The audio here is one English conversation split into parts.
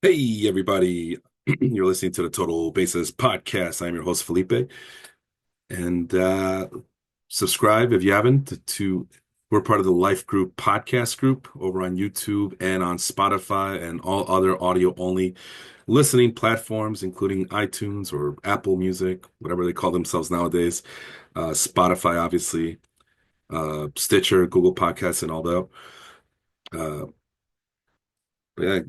Hey, everybody. You're listening to the Total Basis podcast. I'm your host, Felipe. And subscribe if you haven't we're part of the Life Group podcast group over on YouTube and on Spotify and all other audio only listening platforms, including iTunes or Apple Music, whatever they call themselves nowadays. Spotify, obviously, Stitcher, Google Podcasts, and all that. Uh, Yeah.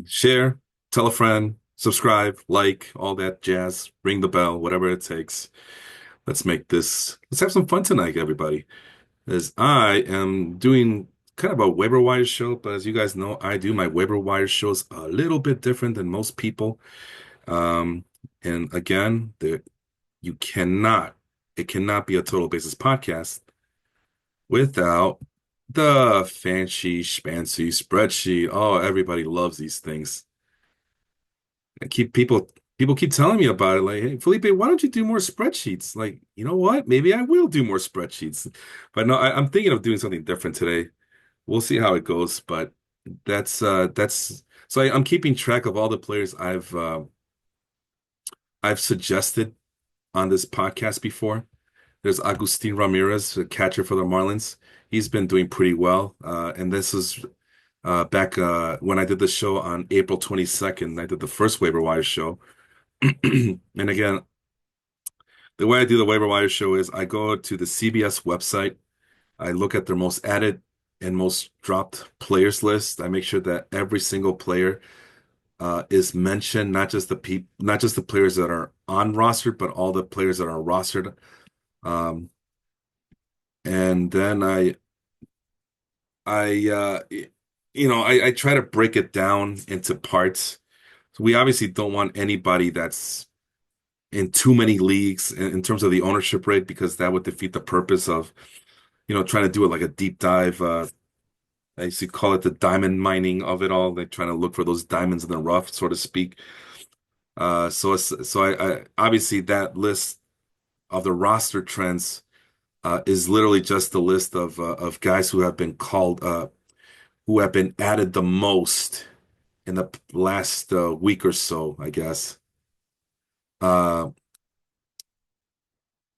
Share, tell a friend, subscribe, like, all that jazz, ring the bell, whatever it takes. Let's have some fun tonight, everybody. As I am doing kind of a waiver wire show, but as you guys know, I do my waiver wire shows a little bit different than most people. Um, and again, you cannot, it cannot be a total basis podcast without the fancy schmancy spreadsheet. Oh, everybody loves these things. I keep people keep telling me about it. Like, hey, Felipe, why don't you do more spreadsheets? Like, you know what? Maybe I will do more spreadsheets. But no, I'm thinking of doing something different today. We'll see how it goes. But that's so I'm keeping track of all the players I've suggested on this podcast before. There's Agustin Ramirez, a catcher for the Marlins. He's been doing pretty well. And this is back when I did the show on April 22nd. I did the first waiver wire show. And again, the way I do the waiver wire show is I go to the CBS website. I look at their most added and most dropped players list. I make sure that every single player is mentioned, not just the players that are on roster, but all the players that are rostered. Um, and then I try to break it down into parts. So we obviously don't want anybody that's in too many leagues in terms of the ownership rate because that would defeat the purpose of trying to do it like a deep dive. I used to call it the diamond mining of it all, like trying to look for those diamonds in the rough, so to speak. So I obviously that list of the roster trends is literally just the list of guys who have been called who have been added the most in the last week or so, I guess. Uh,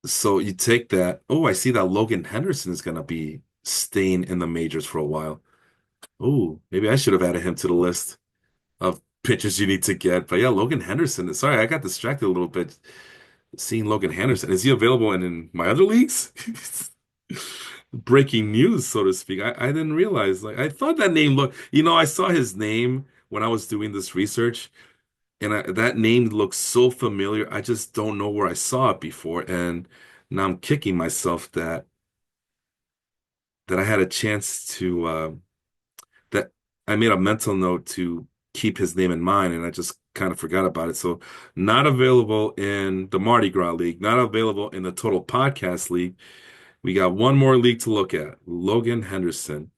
so you take that. Oh, I see that Logan Henderson is going to be staying in the majors for a while. Oh, maybe I should have added him to the list of pitchers you need to get. But yeah, Logan Henderson. Sorry, I got distracted a little bit seeing Logan Henderson. Is he available in my other leagues? Breaking news, so to speak. I didn't realize. Like I thought that name looked, I saw his name when I was doing this research, and that name looks so familiar. I just don't know where I saw it before, and now I'm kicking myself that I had a chance to that I made a mental note to keep his name in mind, and I just kind of forgot about it. So, not available in the Mardi Gras League, not available in the Total Podcast League. We got one more league to look at. Logan Henderson.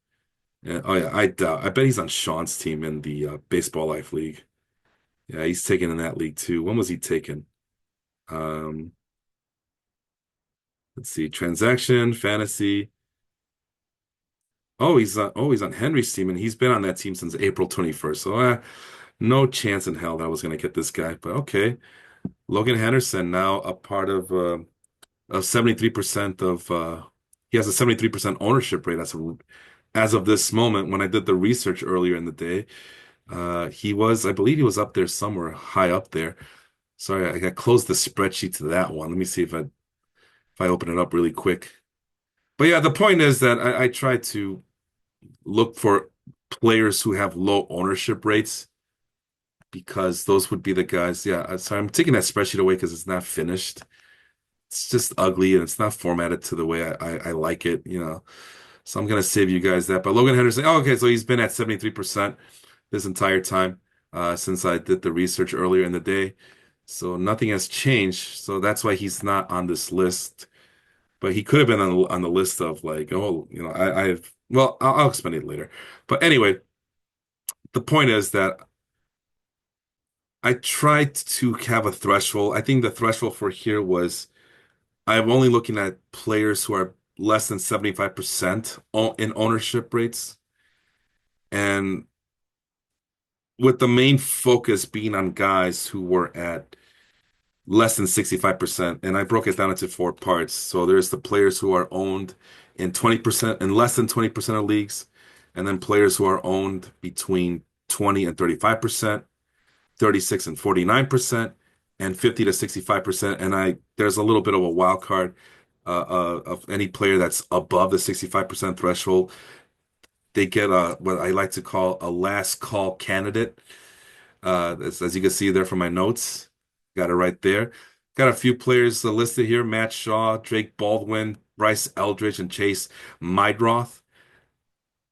Oh yeah, I doubt. I bet he's on Sean's team in the Baseball Life League. Yeah, he's taken in that league too. When was he taken? Um, let's see. Transaction, fantasy. Oh, he's on Henry's team, and he's been on that team since April 21st. So, no chance in hell that I was going to get this guy. But okay, Logan Henderson now a part of 73% of he has a 73% ownership rate as of this moment. When I did the research earlier in the day, I believe he was up there somewhere high up there. Sorry, I got closed the spreadsheet to that one. Let me see if I open it up really quick. But yeah, the point is that I try to look for players who have low ownership rates because those would be the guys. Yeah, so I'm taking that spreadsheet away because it's not finished. It's just ugly and it's not formatted to the way I like it. So I'm gonna save you guys that. But Logan Henderson, oh, okay, so he's been at 73% this entire time since I did the research earlier in the day. So nothing has changed. So that's why he's not on this list. But he could have been on the list of like, oh, well, I'll explain it later. But anyway, the point is that I tried to have a threshold. I think the threshold for here was I'm only looking at players who are less than 75% in ownership rates. And with the main focus being on guys who were at less than 65%. And I broke it down into four parts. So there's the players who are owned in 20% and less than 20% of leagues, and then players who are owned between 20 and 35%, 36 and 49%, and 50 to 65%. And there's a little bit of a wild card of any player that's above the 65% threshold. They get what I like to call a last call candidate. As you can see there from my notes, got it right there. Got a few players listed here: Matt Shaw, Drake Baldwin, Bryce Eldridge, and Chase Mydroth.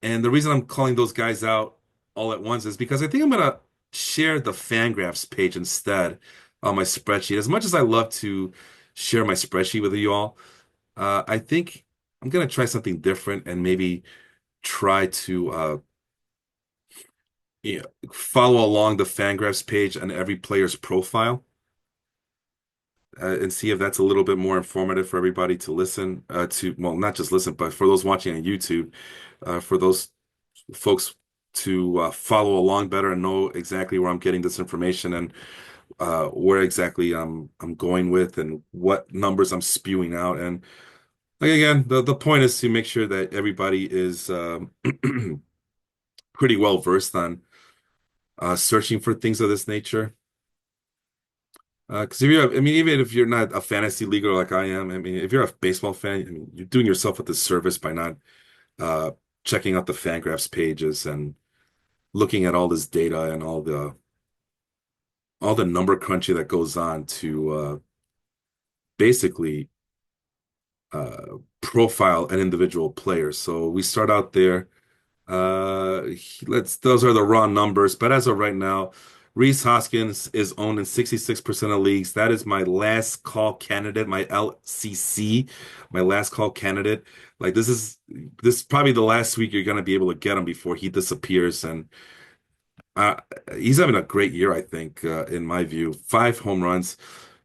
And the reason I'm calling those guys out all at once is because I think I'm gonna share the Fangraphs page instead on my spreadsheet. As much as I love to share my spreadsheet with you all, I think I'm gonna try something different and maybe try to follow along the Fangraphs page on every player's profile and see if that's a little bit more informative for everybody to listen to. Well, not just listen, but for those watching on YouTube, for those folks to follow along better and know exactly where I'm getting this information and where exactly I'm going with and what numbers I'm spewing out. And like, again, the point is to make sure that everybody is pretty well versed on searching for things of this nature. Because if you're, I mean, even if you're not a fantasy leaguer like I am, I mean, if you're a baseball fan, I mean, you're doing yourself a disservice by not uh, checking out the Fangraphs pages and looking at all this data and all the number crunching that goes on to basically profile an individual player. So we start out there. Those are the raw numbers, but as of right now, Reese Hoskins is owned in 66% of leagues. That is my last call candidate, my LCC, my last call candidate. Like this is probably the last week you're gonna be able to get him before he disappears. And uh, he's having a great year, I think, in my view. 5 home runs,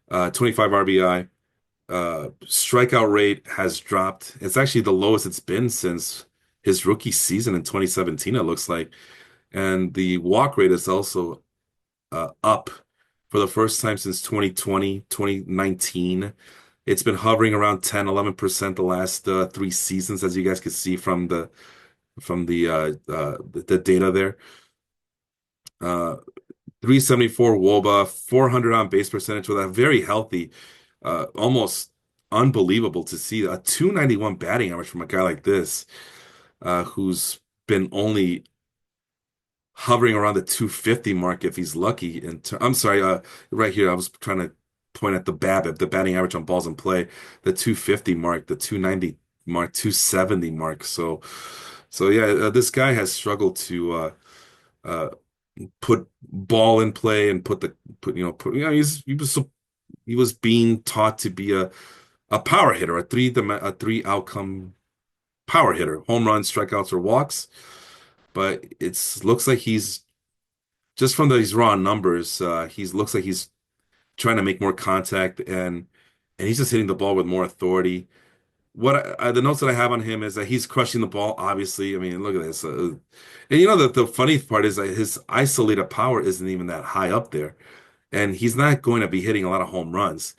25 RBI. Strikeout rate has dropped. It's actually the lowest it's been since his rookie season in 2017, it looks like. And the walk rate is also up for the first time since 2020, 2019. It's been hovering around 10, 11% the last 3 seasons, as you guys can see from the data there. Uh, 374 WOBA, 400 on base percentage with a very healthy, almost unbelievable to see a 291 batting average from a guy like this, who's been only hovering around the 250 mark if he's lucky. I'm sorry, right here I was trying to point at the BABIP, the batting average on balls in play, the 250 mark, the 290 mark, 270 mark. So yeah, this guy has struggled to uh, put ball in play and he was being taught to be a power hitter, a three outcome power hitter, home runs, strikeouts, or walks. But it's looks like he's just from these raw numbers, he's looks like he's trying to make more contact and he's just hitting the ball with more authority. The notes that I have on him is that he's crushing the ball. Obviously, I mean, look at this. And you know that the funny part is that his isolated power isn't even that high up there, and he's not going to be hitting a lot of home runs,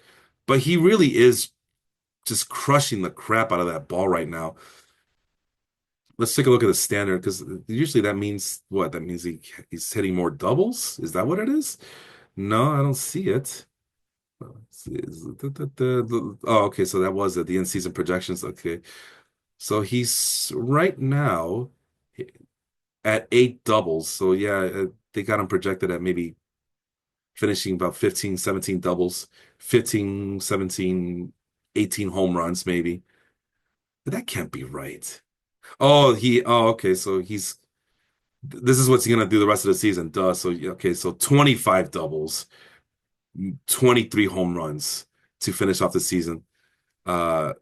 but he really is just crushing the crap out of that ball right now. Let's take a look at the standard because usually that means what? That means he's hitting more doubles. Is that what it is? No, I don't see it. Oh, okay. So that was it. The in-season projections. Okay. So he's right now at 8 doubles. So yeah, they got him projected at maybe finishing about 15, 17 doubles, 15, 17, 18 home runs maybe. But that can't be right. Okay. So this is what's he gonna do the rest of the season. Duh. So yeah, okay. So 25 doubles, 23 home runs to finish off the season. Uh,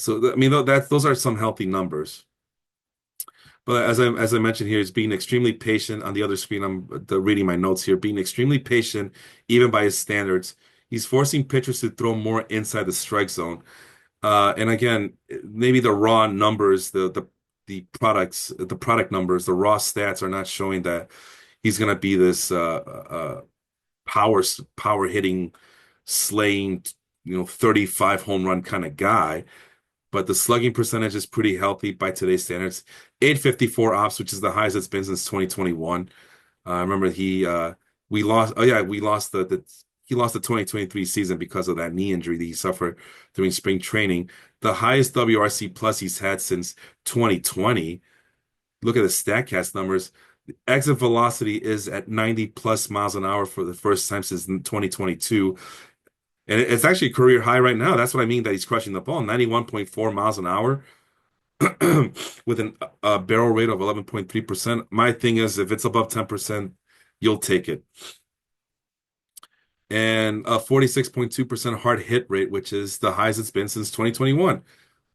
I mean, those are some healthy numbers. But as I mentioned here, he's being extremely patient. On the other screen, I'm reading my notes here, being extremely patient, even by his standards. He's forcing pitchers to throw more inside the strike zone. And again, maybe the raw numbers, the product numbers, the raw stats are not showing that he's gonna be this power hitting, slaying, 35 home run kind of guy. But the slugging percentage is pretty healthy by today's standards. 854 ops, which is the highest it's been since 2021. I remember we lost. Oh yeah, we lost he lost the 2023 season because of that knee injury that he suffered during spring training. The highest WRC plus he's had since 2020. Look at the Statcast numbers. Exit velocity is at 90 plus miles an hour for the first time since 2022. And it's actually a career high right now. That's what I mean that he's crushing the ball. 91.4 miles an hour with a barrel rate of 11.3%. My thing is, if it's above 10%, you'll take it. And a 46.2% hard hit rate, which is the highest it's been since 2021.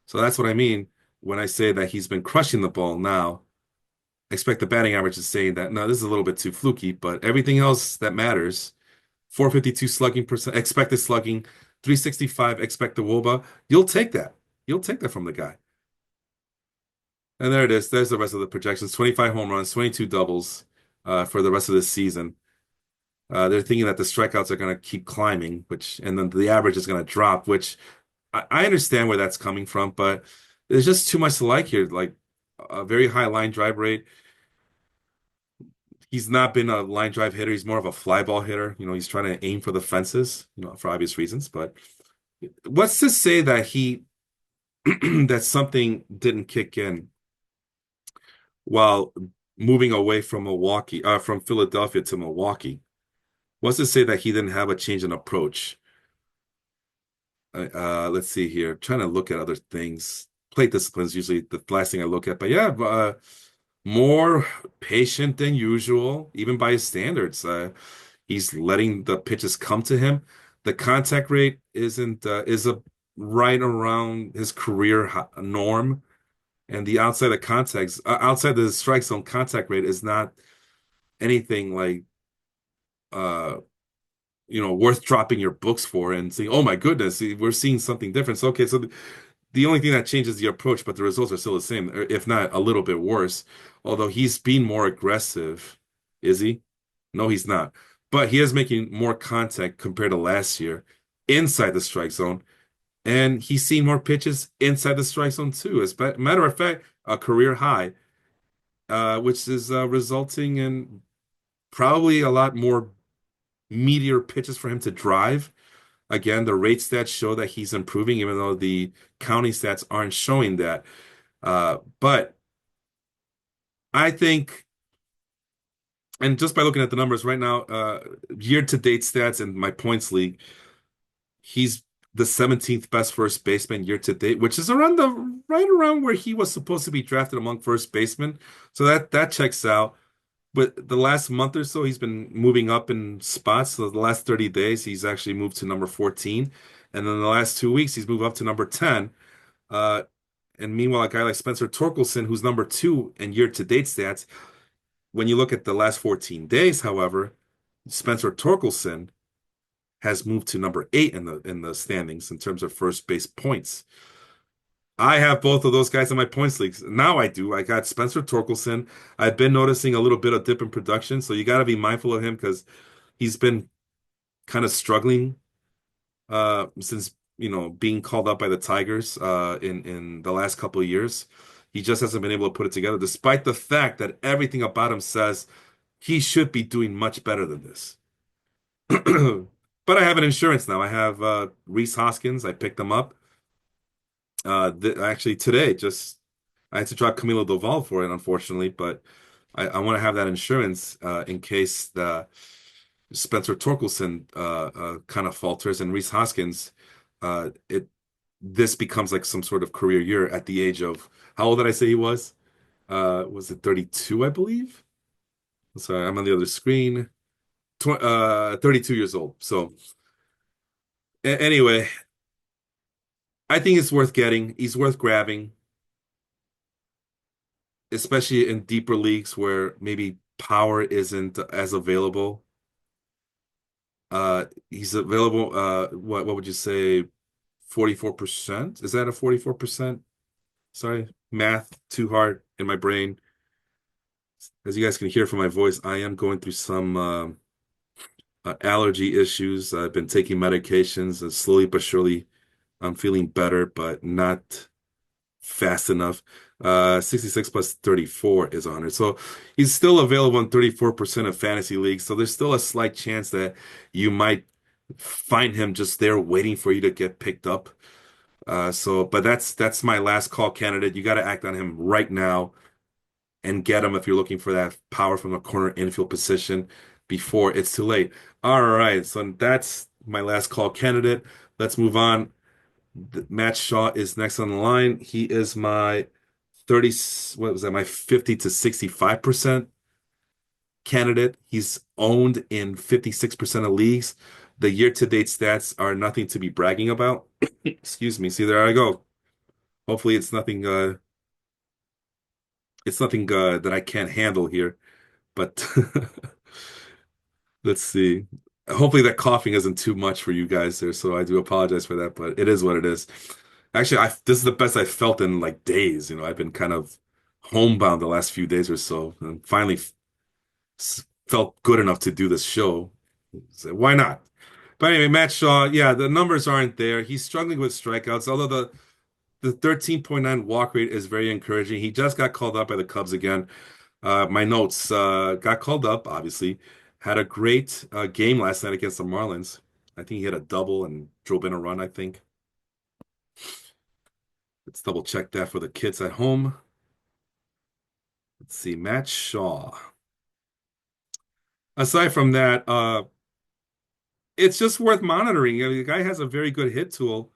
So that's what I mean when I say that he's been crushing the ball now. Expect the batting average is saying that, no, this is a little bit too fluky, but everything else that matters, 452 slugging percent, expected slugging, 365 expected WOBA, you'll take that. You'll take that from the guy. And there it is. There's the rest of the projections. 25 home runs, 22 doubles for the rest of this season. They're thinking that the strikeouts are going to keep climbing, and then the average is going to drop, which I understand where that's coming from, but there's just too much to like here. Like a very high line drive rate. He's not been a line drive hitter. He's more of a fly ball hitter. He's trying to aim for the fences, for obvious reasons. But what's to say that that something didn't kick in while moving away from from Philadelphia to Milwaukee? What's to say that he didn't have a change in approach? Let's see here. Trying to look at other things. Plate discipline is usually the last thing I look at. But yeah, more patient than usual, even by his standards. He's letting the pitches come to him. The contact rate isn't is a right around his career norm, and the outside the strike zone contact rate is not anything like uh worth dropping your books for and saying, "Oh my goodness, we're seeing something different." So okay, so the only thing that changes the approach, but the results are still the same, if not a little bit worse. Although he's being more aggressive, is he? No, he's not. But he is making more contact compared to last year inside the strike zone, and he's seeing more pitches inside the strike zone too. As a matter of fact, a career high, which is resulting in probably a lot more meteor pitches for him to drive. Again, the rate stats show that he's improving, even though the county stats aren't showing that. But I think, and just by looking at the numbers right now, year-to-date stats in my points league, he's the 17th best first baseman year-to-date, which is right around where he was supposed to be drafted among first basemen. So that checks out. But the last month or so, he's been moving up in spots. So the last 30 days, he's actually moved to number 14. And then the last 2 weeks, he's moved up to number 10. Uh, and meanwhile, a guy like Spencer Torkelson, who's number 2 in year-to-date stats, when you look at the last 14 days, however, Spencer Torkelson has moved to number 8 in the standings in terms of first base points. I have both of those guys in my points leagues. Now I do. I got Spencer Torkelson. I've been noticing a little bit of dip in production, so you got to be mindful of him because he's been kind of struggling since being called up by the Tigers in the last couple of years. He just hasn't been able to put it together, despite the fact that everything about him says he should be doing much better than this. But I have an insurance now. I have Reese Hoskins. I picked him up. Actually today, just I had to drop Camilo Doval for it, unfortunately, but I want to have that insurance in case the Spencer Torkelson kind of falters and Reese Hoskins, it this becomes like some sort of career year at the age of how old did I say he was? Was it 32, I believe? Sorry, I'm on the other screen. 32 years old. So anyway, I think it's worth getting. He's worth grabbing, especially in deeper leagues where maybe power isn't as available. He's available, what would you say, 44%? Is that a 44%? Sorry, math too hard in my brain. As you guys can hear from my voice, I am going through some allergy issues. I've been taking medications, and slowly but surely I'm feeling better, but not fast enough. 66 plus 34 is 100. So he's still available in 34% of fantasy leagues. So there's still a slight chance that you might find him just there waiting for you to get picked up. But that's my last call candidate. You got to act on him right now and get him if you're looking for that power from a corner infield position before it's too late. All right, so that's my last call candidate. Let's move on. Matt Shaw is next on the line. He is my 30, what was that? My 50 to 65% candidate. He's owned in 56% of leagues. The year-to-date stats are nothing to be bragging about. Excuse me. See, there I go. Hopefully it's nothing that I can't handle here. But let's see. Hopefully that coughing isn't too much for you guys there, so I do apologize for that, but it is what it is. Actually, this is the best I've felt in like days. I've been kind of homebound the last few days or so, and finally felt good enough to do this show. So why not? But anyway, Matt Shaw, yeah, the numbers aren't there. He's struggling with strikeouts, although the 13.9 walk rate is very encouraging. He just got called up by the Cubs again. My notes got called up, obviously. Had a great game last night against the Marlins. I think he hit a double and drove in a run, I think. Let's double check that for the kids at home. Let's see, Matt Shaw. Aside from that, it's just worth monitoring. I mean, the guy has a very good hit tool,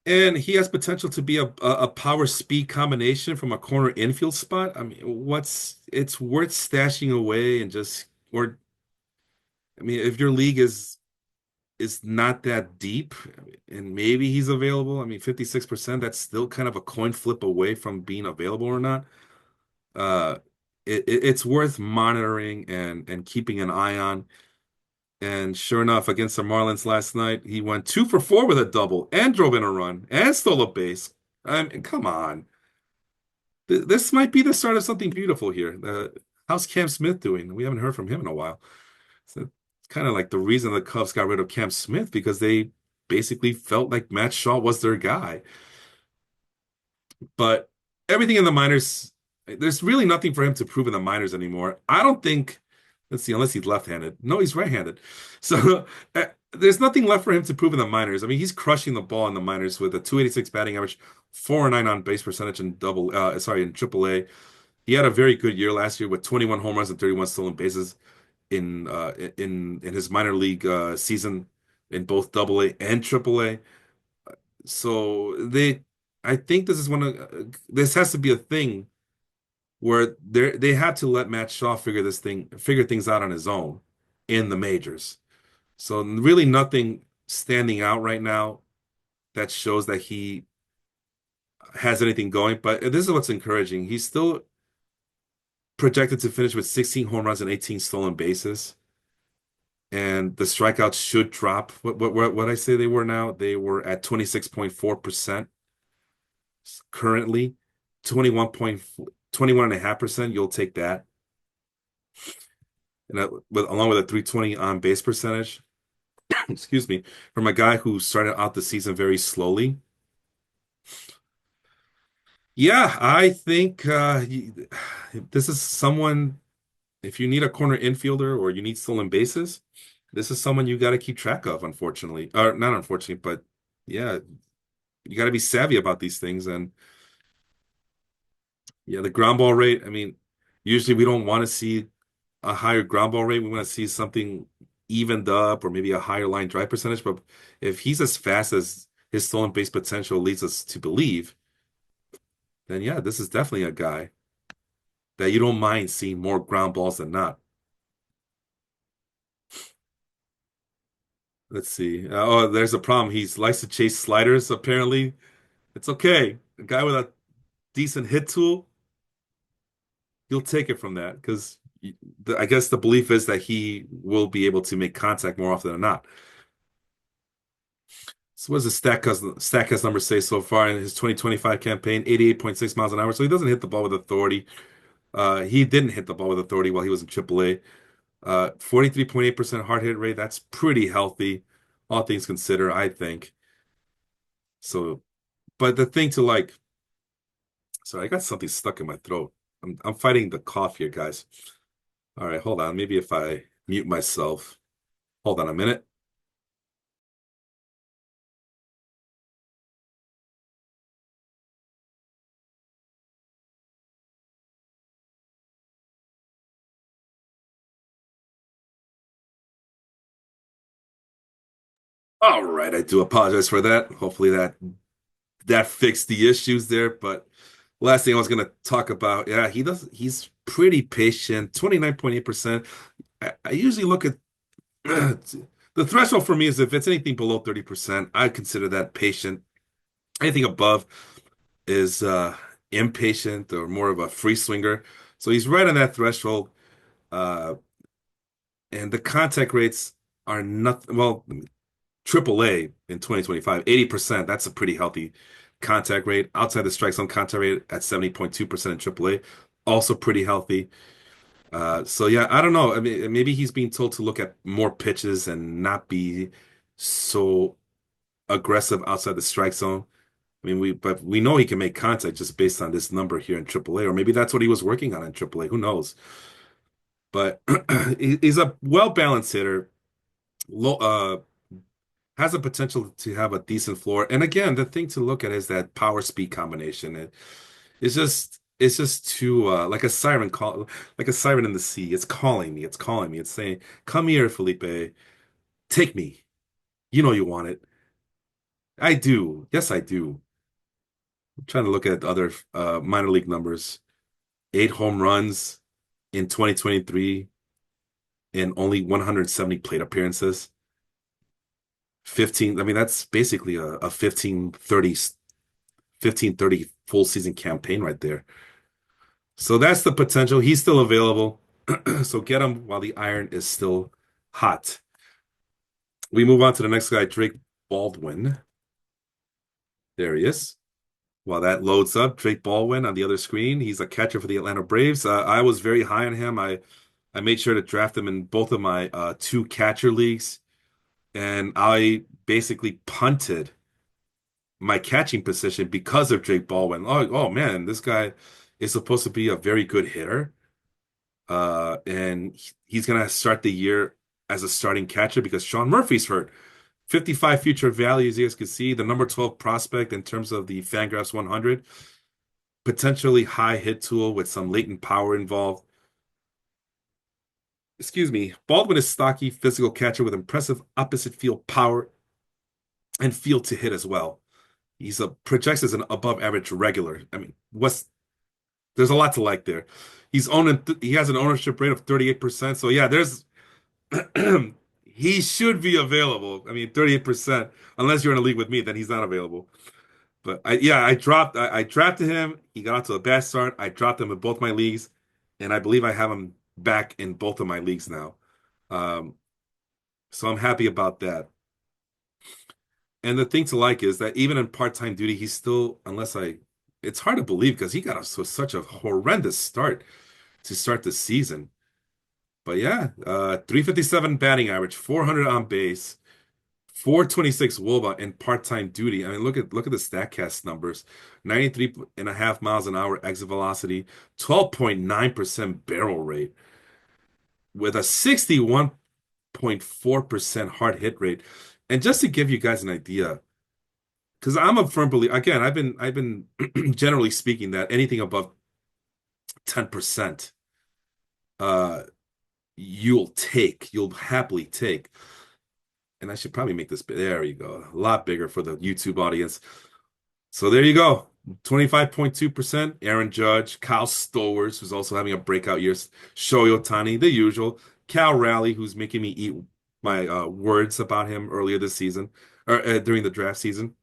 and he has potential to be a power speed combination from a corner infield spot. I mean, it's worth stashing away and just or I mean, if your league is not that deep and maybe he's available. I mean, 56%, that's still kind of a coin flip away from being available or not. Uh, it's worth monitoring and keeping an eye on. And sure enough, against the Marlins last night, he went 2 for 4 with a double and drove in a run and stole a base. I mean, come on. This might be the start of something beautiful here. How's Cam Smith doing? We haven't heard from him in a while. So it's kind of like the reason the Cubs got rid of Cam Smith because they basically felt like Matt Shaw was their guy. But everything in the minors, there's really nothing for him to prove in the minors anymore. I don't think, let's see, unless he's left-handed. No, he's right-handed. So there's nothing left for him to prove in the minors. I mean, he's crushing the ball in the minors with a 286 batting average, 409 on base percentage in in AAA. He had a very good year last year with 21 home runs and 31 stolen bases in his minor league season in both AA and AAA. So I think this has to be a thing where they have to let Matt Shaw figure things out on his own in the majors. So really nothing standing out right now that shows that he has anything going. But this is what's encouraging. He's still projected to finish with 16 home runs and 18 stolen bases. And the strikeouts should drop. What I say they were now? They were at 26.4% currently. 21.21.5%. You'll take that. And along with a 320 on base percentage. Excuse me, from a guy who started out the season very slowly. Yeah, I think this is someone, if you need a corner infielder or you need stolen bases, this is someone you got to keep track of, unfortunately. Or not unfortunately, but yeah, you got to be savvy about these things. And yeah, the ground ball rate, I mean, usually we don't want to see a higher ground ball rate. We want to see something evened up or maybe a higher line drive percentage. But if he's as fast as his stolen base potential leads us to believe, then yeah, this is definitely a guy that you don't mind seeing more ground balls than not. Let's see. Oh, there's a problem. He likes to chase sliders, apparently. It's okay. A guy with a decent hit tool, you'll take it from that because I guess the belief is that he will be able to make contact more often than not. So what does the Statcast number say so far in his 2025 campaign? 88.6 miles an hour. So he doesn't hit the ball with authority. He didn't hit the ball with authority while he was in AAA. 43.8% hard hit rate. That's pretty healthy, all things considered, I think. So, but the thing to like, sorry, I got something stuck in my throat. I'm fighting the cough here, guys. All right, hold on. Maybe if I mute myself. Hold on a minute. All right, I do apologize for that. Hopefully that fixed the issues there. But last thing I was gonna talk about, yeah, he's pretty patient, 29.8%. I usually look at the threshold for me is if it's anything below 30%, I consider that patient. Anything above is impatient or more of a free swinger. So he's right on that threshold. Uh, and the contact rates are nothing. Well, AAA in 2025, 80%. That's a pretty healthy contact rate. Outside the strike zone contact rate at 70.2% in AAA, also pretty healthy. So yeah, I don't know. I mean, maybe he's being told to look at more pitches and not be so aggressive outside the strike zone. I mean, but we know he can make contact just based on this number here in AAA, or maybe that's what he was working on in AAA. Who knows? But he's a well-balanced hitter. Low, has a potential to have a decent floor. And again, the thing to look at is that power speed combination. It's just too like a siren call, like a siren in the sea. It's calling me. It's calling me. It's saying, "Come here, Felipe. Take me. You know you want it." I do. Yes, I do. I'm trying to look at other minor league numbers. 8 home runs in 2023 in only 170 plate appearances. 15, I mean, that's basically a 15-30 full season campaign right there. So that's the potential. He's still available. So get him while the iron is still hot. We move on to the next guy, Drake Baldwin. There he is. While that loads up, Drake Baldwin on the other screen. He's a catcher for the Atlanta Braves. I was very high on him. I made sure to draft him in both of my two catcher leagues, and I basically punted my catching position because of Drake Baldwin. Oh man, this guy is supposed to be a very good hitter. And he's gonna start the year as a starting catcher because Sean Murphy's hurt. 55 future values, you guys can see the number 12 prospect in terms of the Fangraphs 100. Potentially high hit tool with some latent power involved. Excuse me. Baldwin is stocky, physical catcher with impressive opposite field power and field to hit as well. He's a projects as an above average regular. I mean, what's there's a lot to like there. He has an ownership rate of 38%. So yeah, there's he should be available. I mean, 38%. Unless you're in a league with me, then he's not available. But I drafted him. He got out to a bad start. I dropped him in both my leagues, and I believe I have him back in both of my leagues now. Um, so I'm happy about that. And the thing to like is that even in part-time duty, he's still, it's hard to believe because he got off to such a horrendous start to start the season. But yeah, 357 batting average, 400 on base, 426 WOBA in part-time duty. I mean, look at the StatCast numbers. 93.5 miles an hour exit velocity, 12.9% barrel rate with a 61.4% hard hit rate. And just to give you guys an idea, because I'm a firm believer, again, I've been generally speaking that anything above 10% uh you'll happily take. And I should probably make this there you go. A lot bigger for the YouTube audience. So there you go. 25.2%. Aaron Judge, Kyle Stowers, who's also having a breakout year. Shohei Ohtani, the usual. Cal Raleigh, who's making me eat my words about him earlier this season, or during the draft season.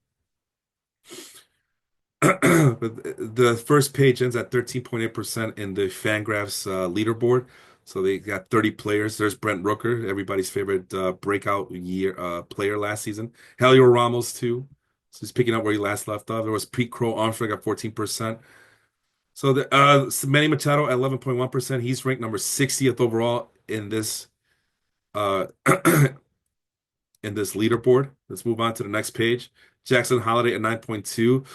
The first page ends at 13.8% in the Fangraphs leaderboard. So they got 30 players. There's Brent Rooker, everybody's favorite breakout year player last season. Heliot Ramos too. So he's picking up where he last left off. There was Pete Crow Armstrong at 14%. So the Manny Machado at 11.1%. He's ranked number 60th overall in this uh in this leaderboard. Let's move on to the next page. Jackson Holiday at 9.2.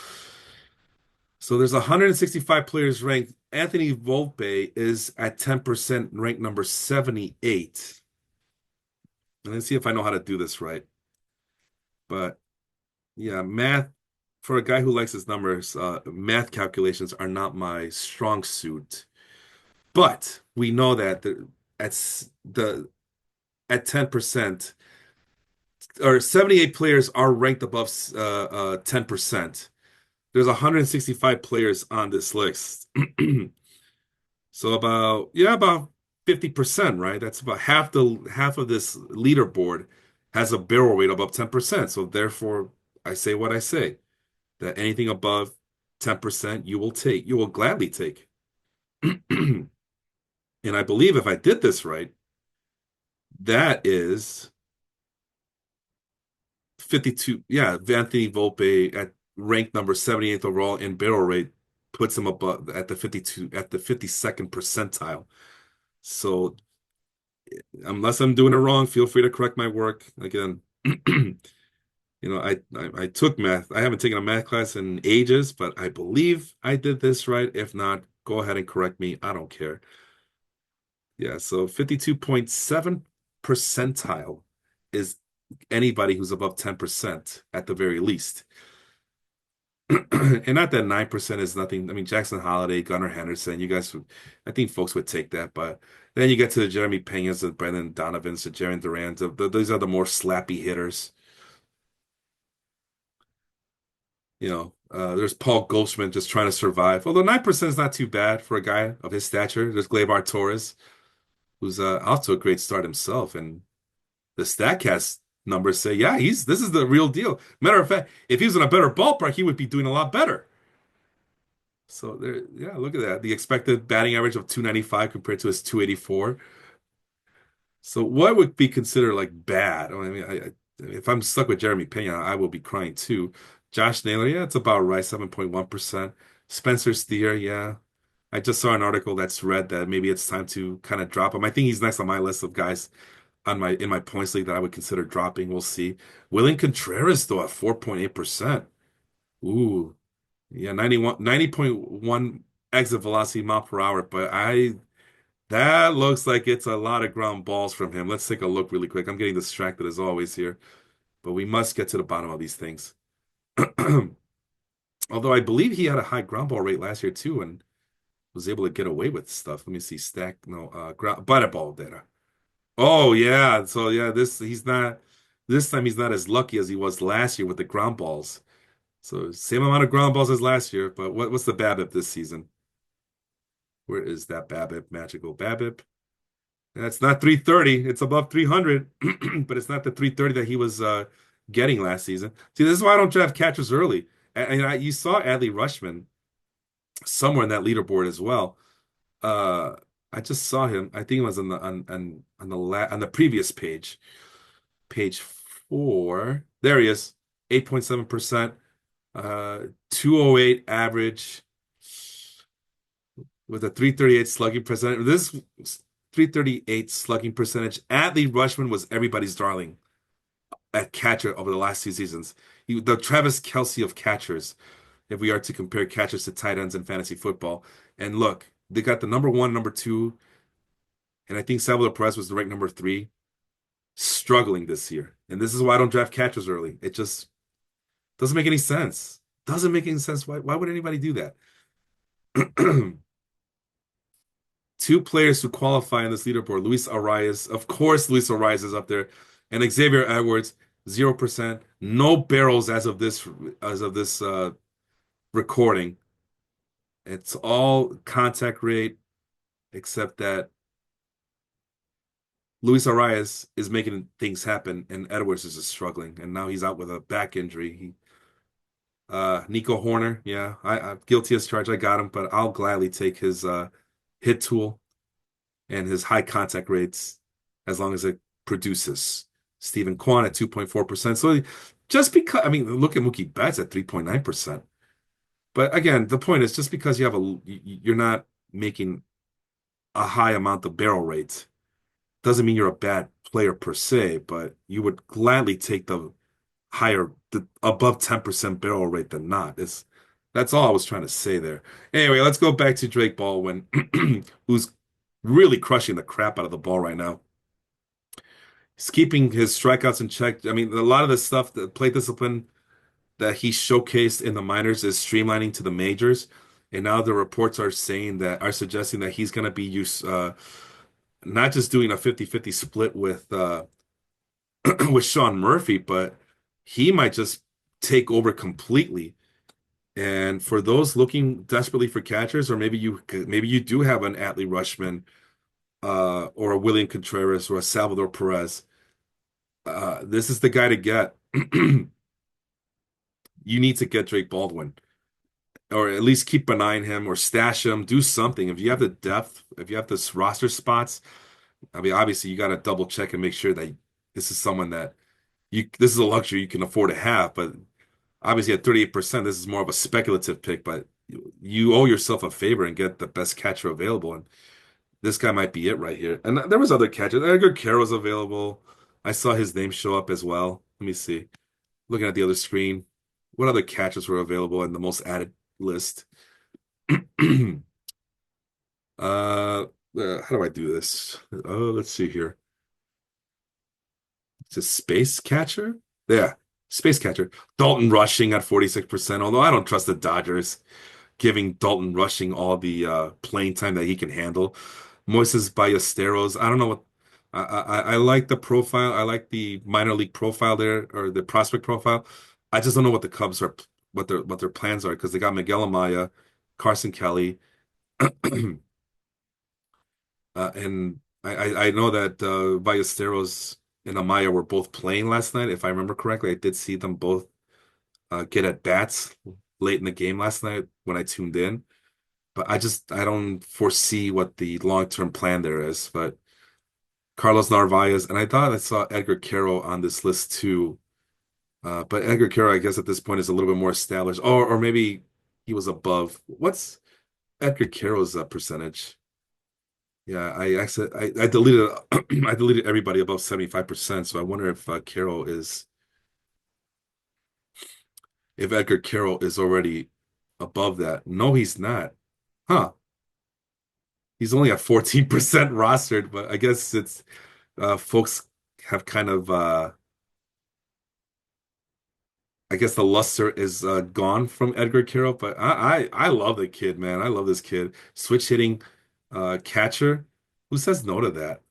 So there's 165 players ranked. Anthony Volpe is at 10%, ranked number 78. And let's see if I know how to do this right. But yeah, math for a guy who likes his numbers, math calculations are not my strong suit. But we know that the at 10% or 78 players are ranked above 10%. There's 165 players on this list. So about 50%, right? That's about half of this leaderboard has a barrel rate above 10%. So therefore, I say what I say, that anything above 10% you will gladly take. And I believe if I did this right, that is 52. Yeah, Anthony Volpe at ranked number 78th overall in barrel rate puts him above at the 52nd percentile. So unless I'm doing it wrong, feel free to correct my work. Again, I took math. I haven't taken a math class in ages, but I believe I did this right. If not, go ahead and correct me. I don't care. Yeah, so 52.7 percentile is anybody who's above 10% at the very least. And not that 9% is nothing. I mean, Jackson Holiday, Gunnar Henderson, I think folks would take that. But then you get to the Jeremy Peñas, the Brendan Donovans, the Jaren Durans. Those are the more slappy hitters. There's Paul Goldschmidt just trying to survive. Although 9% is not too bad for a guy of his stature. There's Gleyber Torres, who's off to a great start himself. And the StatCast numbers say, yeah, this is the real deal. Matter of fact, if he was in a better ballpark, he would be doing a lot better. So there, yeah, look at that. The expected batting average of 295 compared to his 284. So what would be considered like bad? I mean, if I'm stuck with Jeremy Pena, I will be crying too. Josh Naylor, yeah, it's about right, 7.1%. Spencer Steer, yeah. I just saw an article that's read that maybe it's time to kind of drop him. I think he's next on my list of guys in my points league that I would consider dropping. We'll see. William Contreras though at 4.8%. Ooh, yeah, 90.1 exit velocity mile per hour, but that looks like it's a lot of ground balls from him. Let's take a look really quick. I'm getting distracted as always here, but we must get to the bottom of these things. Although I believe he had a high ground ball rate last year too, and was able to get away with stuff. Let me see, stack no ground batted ball data. Oh yeah, so yeah, this time he's not as lucky as he was last year with the ground balls. So same amount of ground balls as last year, but what's the BABIP this season? Where is that BABIP? Magical BABIP. That's not 330. It's above 300, but it's not the 330 that he was getting last season. See, this is why I don't draft catchers early. You saw Adley Rushman somewhere in that leaderboard as well. Uh, I just saw him. I think it was on the previous page 4. There he is, 8.7%, 208 average with a 338 slugging percentage. This 338 slugging percentage. Adley Rushman was everybody's darling at catcher over the last 2 seasons. The Travis Kelce of catchers, if we are to compare catchers to tight ends in fantasy football. And look, they got the number one, number two, and I think Salvador Perez was the ranked number 3, struggling this year. And this is why I don't draft catchers early. It just doesn't make any sense. Doesn't make any sense. Why would anybody do that? Two players who qualify in this leaderboard. Luis Arias, of course, Luis Arias is up there, and Xavier Edwards, 0%. No barrels as of this recording. It's all contact rate, except that Luis Arias is making things happen, and Edwards is just struggling, and now he's out with a back injury. Nico Horner, yeah, I'm guilty as charged. I got him, but I'll gladly take his hit tool and his high contact rates as long as it produces. Stephen Kwan at 2.4%. So just because, I mean, look at Mookie Betts at 3.9%. But again, the point is just because you have you're not making a high amount of barrel rates doesn't mean you're a bad player per se, but you would gladly take the above 10% barrel rate than not. That's all I was trying to say there. Anyway, let's go back to Drake Baldwin, who's really crushing the crap out of the ball right now. He's keeping his strikeouts in check. I mean, a lot of the stuff, the play discipline that he showcased in the minors is streamlining to the majors. And now the reports are suggesting that he's going to be not just doing a 50-50 split with Sean Murphy, but he might just take over completely. And for those looking desperately for catchers, or maybe you do have an Atlee Rushman, or a William Contreras or a Salvador Perez, this is the guy to get. You need to get Drake Baldwin, or at least keep an eye on him, or stash him, do something. If you have the depth, if you have this roster spots, I mean, obviously you got to double check and make sure that this is someone that this is a luxury you can afford to have. But obviously at 38%, this is more of a speculative pick, but you owe yourself a favor and get the best catcher available. And this guy might be it right here. And there was other catchers. Edgar Carroll's available. I saw his name show up as well. Let me see. Looking at the other screen, what other catchers were available in the most added list? How do I do this? Oh, let's see here. It's a space catcher? Yeah, space catcher. Dalton Rushing at 46%, although I don't trust the Dodgers giving Dalton Rushing all the playing time that he can handle. Moises Ballesteros, I don't know what I like the profile. I like the minor league profile there, or the prospect profile. I just don't know what the Cubs are, what their plans are, because they got Miguel Amaya, Carson Kelly, and I know that Ballesteros and Amaya were both playing last night. If I remember correctly, I did see them both get at bats late in the game last night when I tuned in. But I don't foresee what the long-term plan there is. But Carlos Narvaez, and I thought I saw Edgar Carroll on this list too. But Edgar Carroll, I guess at this point is a little bit more established. Or maybe he was above. What's Edgar Carroll's percentage? Yeah, I deleted I deleted everybody above 75%. So I wonder if Edgar Carroll is already above that. No, he's not. Huh. He's only at 14% rostered, but I guess it's folks have kind of I guess the luster is gone from Edgar Carroll, but I love the kid, man. I love this kid. Switch hitting catcher. Who says no to that?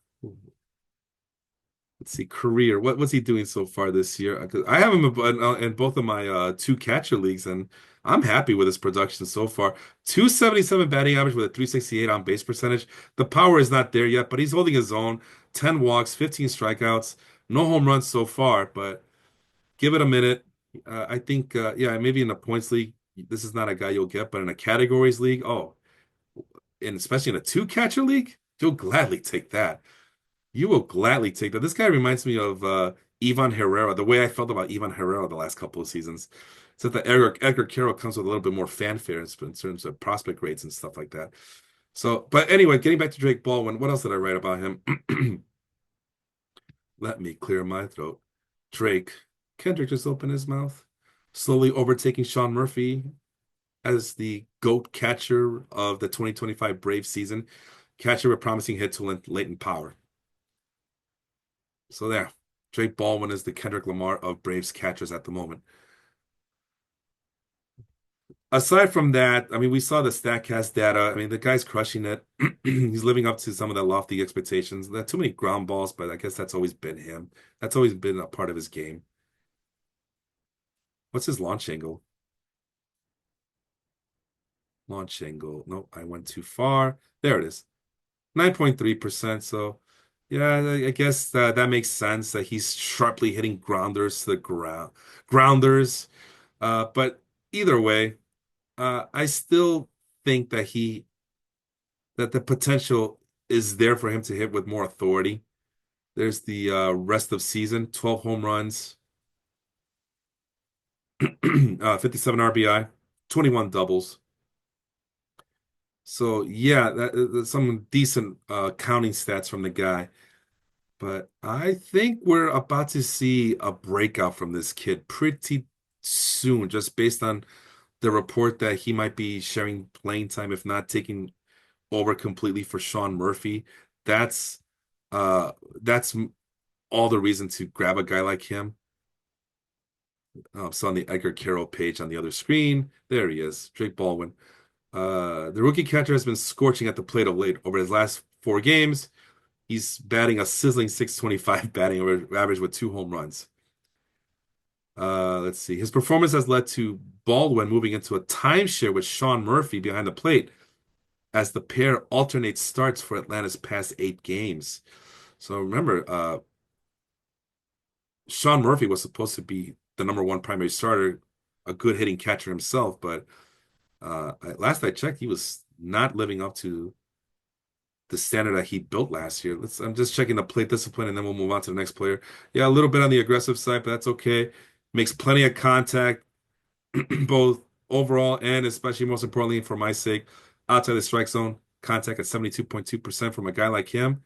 Let's see, career. What's he doing so far this year? 'Cause I have him in both of my two catcher leagues, and I'm happy with his production so far. 277 batting average with a 368 on base percentage. The power is not there yet, but he's holding his own. 10 walks, 15 strikeouts, no home runs so far, but give it a minute. I think, yeah, maybe in a points league, this is not a guy you'll get, but in a categories league, oh, and especially in a two catcher league, you'll gladly take that. You will gladly take that. This guy reminds me of Ivan Herrera, the way I felt about Ivan Herrera the last couple of seasons. Except that Edgar Carroll comes with a little bit more fanfare in terms of prospect rates and stuff like that. So, but anyway, getting back to Drake Baldwin, what else did I write about him? Let me clear my throat. Drake. Kendrick just opened his mouth, slowly overtaking Sean Murphy as the GOAT catcher of the 2025 Braves season. Catcher with promising hit to latent power. So there, Drake Baldwin is the Kendrick Lamar of Braves catchers at the moment. Aside from that, I mean, we saw the StatCast data. I mean, the guy's crushing it. He's living up to some of the lofty expectations. Not too many ground balls, but I guess that's always been him. That's always been a part of his game. What's his launch angle? Launch angle. Nope, I went too far. There it is. 9.3%. So, yeah, I guess that makes sense that he's sharply hitting grounders to the ground. Grounders. But either way, I still think that the potential is there for him to hit with more authority. There's the rest of season, 12 home runs, 57 RBI. 21 doubles. So yeah, that's some decent counting stats from the guy. But I think we're about to see a breakout from this kid pretty soon, just based on the report that he might be sharing playing time, if not taking over completely for Sean Murphy. That's uh that's all the reason to grab a guy like him. So on the Edgar Carroll page on the other screen, there he is, Drake Baldwin. The rookie catcher has been scorching at the plate of late. Over his last 4 games, he's batting a sizzling 625 batting average with 2 home runs. Let's see. His performance has led to Baldwin moving into a timeshare with Sean Murphy behind the plate as the pair alternates starts for Atlanta's past 8 games. So remember, Sean Murphy was supposed to be the number one primary starter, a good hitting catcher himself, but last I checked, he was not living up to the standard that he built last year. I'm just checking the plate discipline, and then we'll move on to the next player. Yeah, a little bit on the aggressive side, but that's okay. Makes plenty of contact, both overall and especially most importantly for my sake, outside the strike zone. Contact at 72.2% from a guy like him.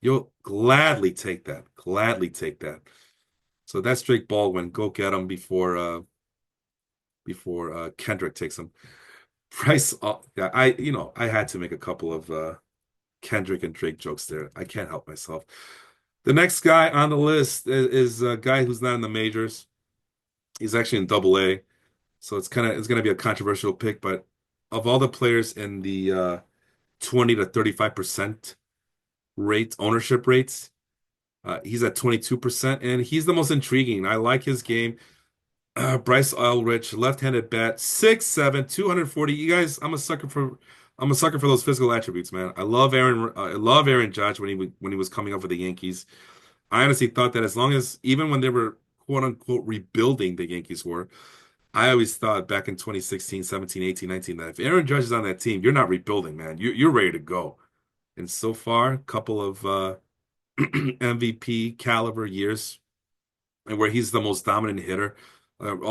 You'll gladly take that. Gladly take that. So that's Drake Baldwin. Go get him before Kendrick takes him. Price, yeah, I had to make a couple of Kendrick and Drake jokes there. I can't help myself. The next guy on the list is a guy who's not in the majors. He's actually in Double A, so it's gonna be a controversial pick. But of all the players in the 20 to 35% ownership rates, he's at 22%, and he's the most intriguing. I like his game. Bryce Ulrich, left-handed bat, 6'7", 240. You guys, I'm a sucker for those physical attributes, man. I love Aaron Judge when he was coming up for the Yankees. I honestly thought that as long as even when they were quote unquote rebuilding the Yankees were, I always thought back in 2016, 17, 18, 19 that if Aaron Judge is on that team, you're not rebuilding, man. You're ready to go. And so far, a couple of MVP caliber years and where he's the most dominant hitter. With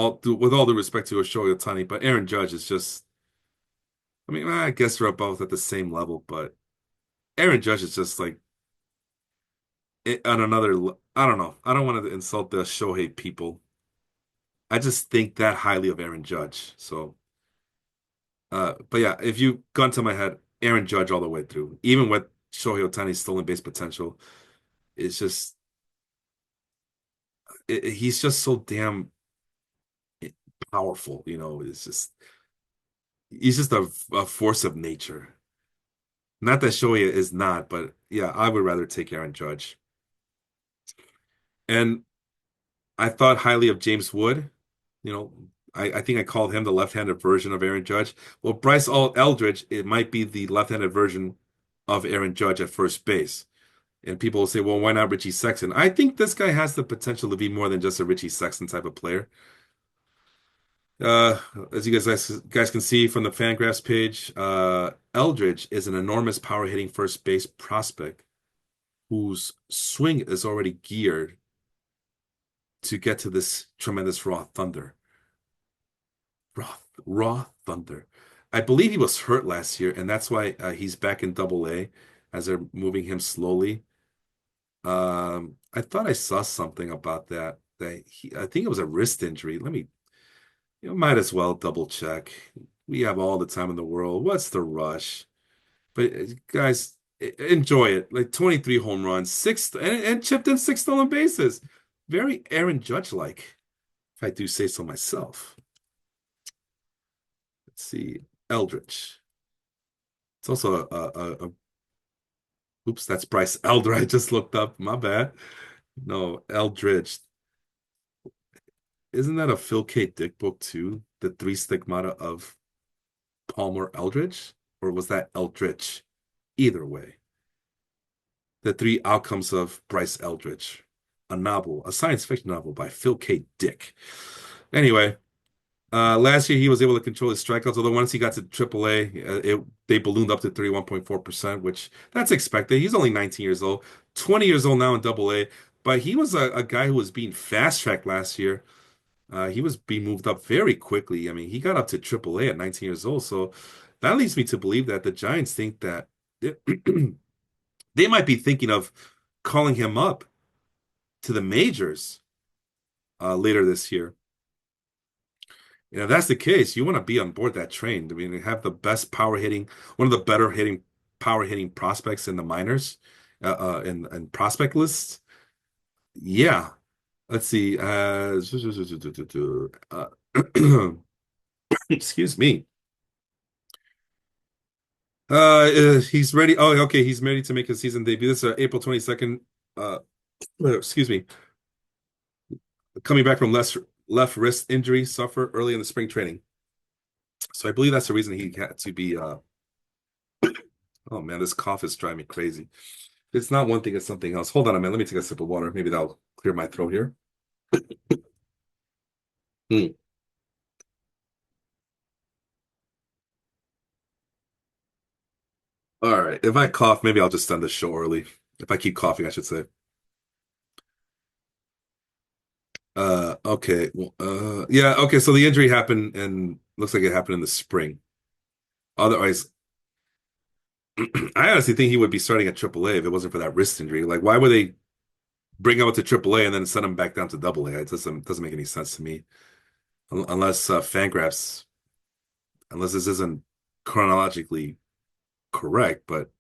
all due respect to Shohei Ohtani, but Aaron Judge is just. I mean, I guess they're both at the same level, but Aaron Judge is just like on another. I don't know. I don't want to insult the Shohei people. I just think that highly of Aaron Judge. So, but yeah, if you gun to my head, Aaron Judge all the way through, even with Shohei Ohtani's stolen base potential, it's just he's just so damn powerful. It's just he's just a force of nature. Not that Shohei is not, but yeah, I would rather take Aaron Judge. And I thought highly of James Wood. You know, I think I called him the left-handed version of Aaron Judge. Well, Eldridge, it might be the left-handed version of Aaron Judge at first base. And people will say, well, why not Richie Sexton? I think this guy has the potential to be more than just a Richie Sexton type of player. Uh, as you guys can see from the Fangraphs page, Eldridge is an enormous power hitting first base prospect whose swing is already geared to get to this tremendous raw thunder. Raw thunder. I believe he was hurt last year, and that's why he's back in Double A as they're moving him slowly. I thought I saw something about that. I think it was a wrist injury. Might as well double check. We have all the time in the world. What's the rush? But guys, enjoy it. Like 23 home runs, and chipped in 6 stolen bases. Very Aaron Judge-like, if I do say so myself. Let's see, Eldridge. It's also oops, that's Bryce Elder. I just looked up. My bad. No, Eldridge. Isn't that a Phil K. Dick book too? The three stigmata of Palmer Eldridge? Or was that Eldritch? Either way. The three outcomes of Bryce Eldridge. A science fiction novel by Phil K. Dick. Anyway, last year he was able to control his strikeouts, although once he got to AAA, they ballooned up to 31.4%, which that's expected. He's only 19 years old, 20 years old now in Double A, but he was a guy who was being fast-tracked last year He was being moved up very quickly. I mean, he got up to AAA at 19 years old. So that leads me to believe that the Giants think that they, they might be thinking of calling him up to the majors later this year. If that's the case, you want to be on board that train. I mean, have the best power hitting, one of the better hitting power hitting prospects in the minors, in prospect lists. Yeah. Let's see. Excuse me. He's ready. Oh, okay. He's ready to make his season debut. This is April 22nd. Uh, excuse me. Coming back from left wrist injury suffered early in the spring training. So I believe that's the reason he had to be. Oh man, this cough is driving me crazy. It's not one thing, it's something else. Hold on a minute. Let me take a sip of water. Maybe that'll clear my throat here. Hmm. All right. If I cough, maybe I'll just end the show early. If I keep coughing, I should say. Okay. Well, yeah, okay. So the injury happened and looks like it happened in the spring. Otherwise, I honestly think he would be starting at AAA if it wasn't for that wrist injury. Like, why would they bring him up to AAA and then send him back down to AA? It doesn't make any sense to me. Unless Fangraphs, unless this isn't chronologically correct, but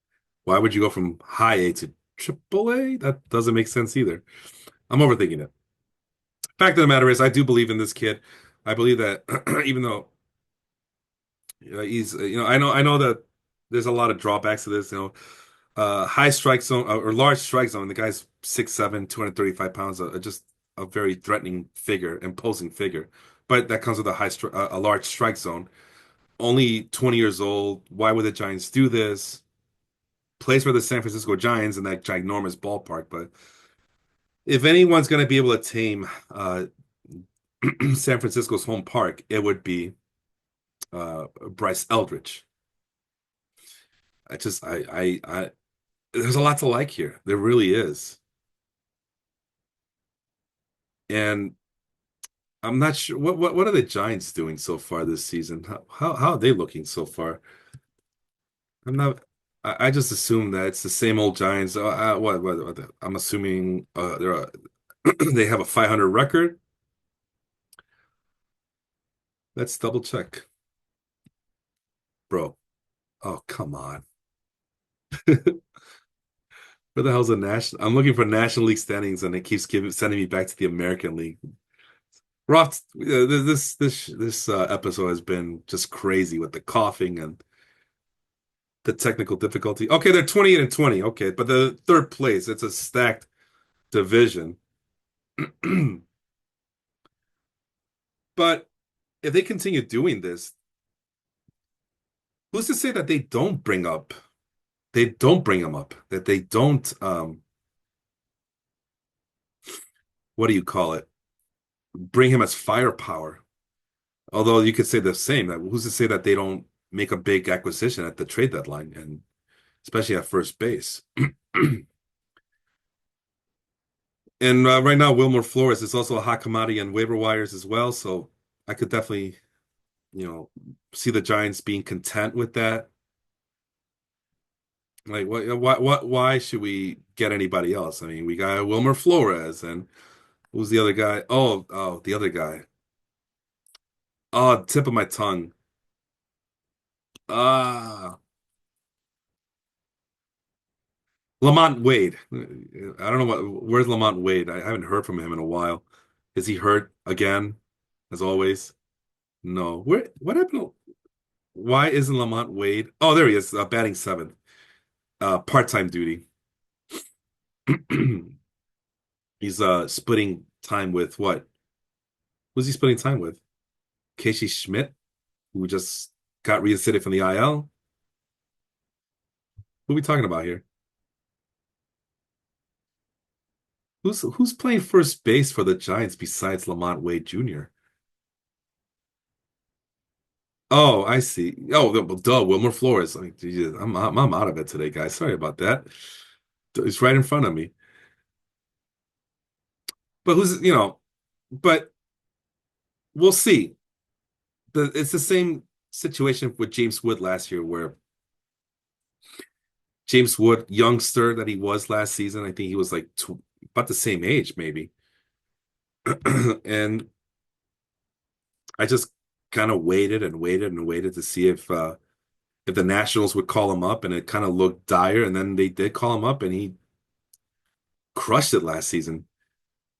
why would you go from high A to AAA? That doesn't make sense either. I'm overthinking it. Fact of the matter is, I do believe in this kid. I believe that even though he's, I know that there's a lot of drawbacks to this. High strike zone or large strike zone. The guy's 6'7", 235 pounds, just a very threatening figure, imposing figure. But that comes with a large strike zone. Only 20 years old. Why would the Giants do this? Plays for the San Francisco Giants in that ginormous ballpark. But if anyone's going to be able to tame San Francisco's home park, it would be Bryce Eldridge. There's a lot to like here. There really is. And I'm not sure what are the Giants doing so far this season? How are they looking so far? I'm not. I just assume that it's the same old Giants. I'm assuming they have a 500 record. Let's double check, bro. Oh, come on. Where the hell's the national? I'm looking for National League standings, and it keeps sending me back to the American League. Roth, this episode has been just crazy with the coughing and the technical difficulty. Okay, they're 28 and 20. Okay, but the third place, it's a stacked division. But if they continue doing this, who's to say that they don't bring him up, that they don't what do you call it? Bring him as firepower. Although you could say the same, that who's to say that they don't make a big acquisition at the trade deadline and especially at first base. And right now, Wilmer Flores is also a hot commodity on waiver wires as well. So I could definitely, you know, see the Giants being content with that. Like, why should we get anybody else? I mean, we got Wilmer Flores and who's the other guy? Oh, the other guy. Oh, tip of my tongue. Ah, Lamont Wade. I don't know where's Lamont Wade? I haven't heard from him in a while. Is he hurt again, as always? No. What happened? Why isn't Lamont Wade? Oh, there he is, batting seventh, part-time duty. He's splitting time with what? Who's he splitting time with? Casey Schmidt, who just got reinstated from the IL. Who are we talking about here? Who's playing first base for the Giants besides Lamont Wade Jr.? Oh, I see. Oh, well, duh, Wilmer Flores. Like, geez, I'm out of it today, guys. Sorry about that. It's right in front of me. But but we'll see. It's the same situation with James Wood last year, where James Wood, youngster that he was last season, I think he was like tw about the same age, maybe. And I just kind of waited and waited and waited to see if the Nationals would call him up, and it kind of looked dire. And then they did call him up, and he crushed it last season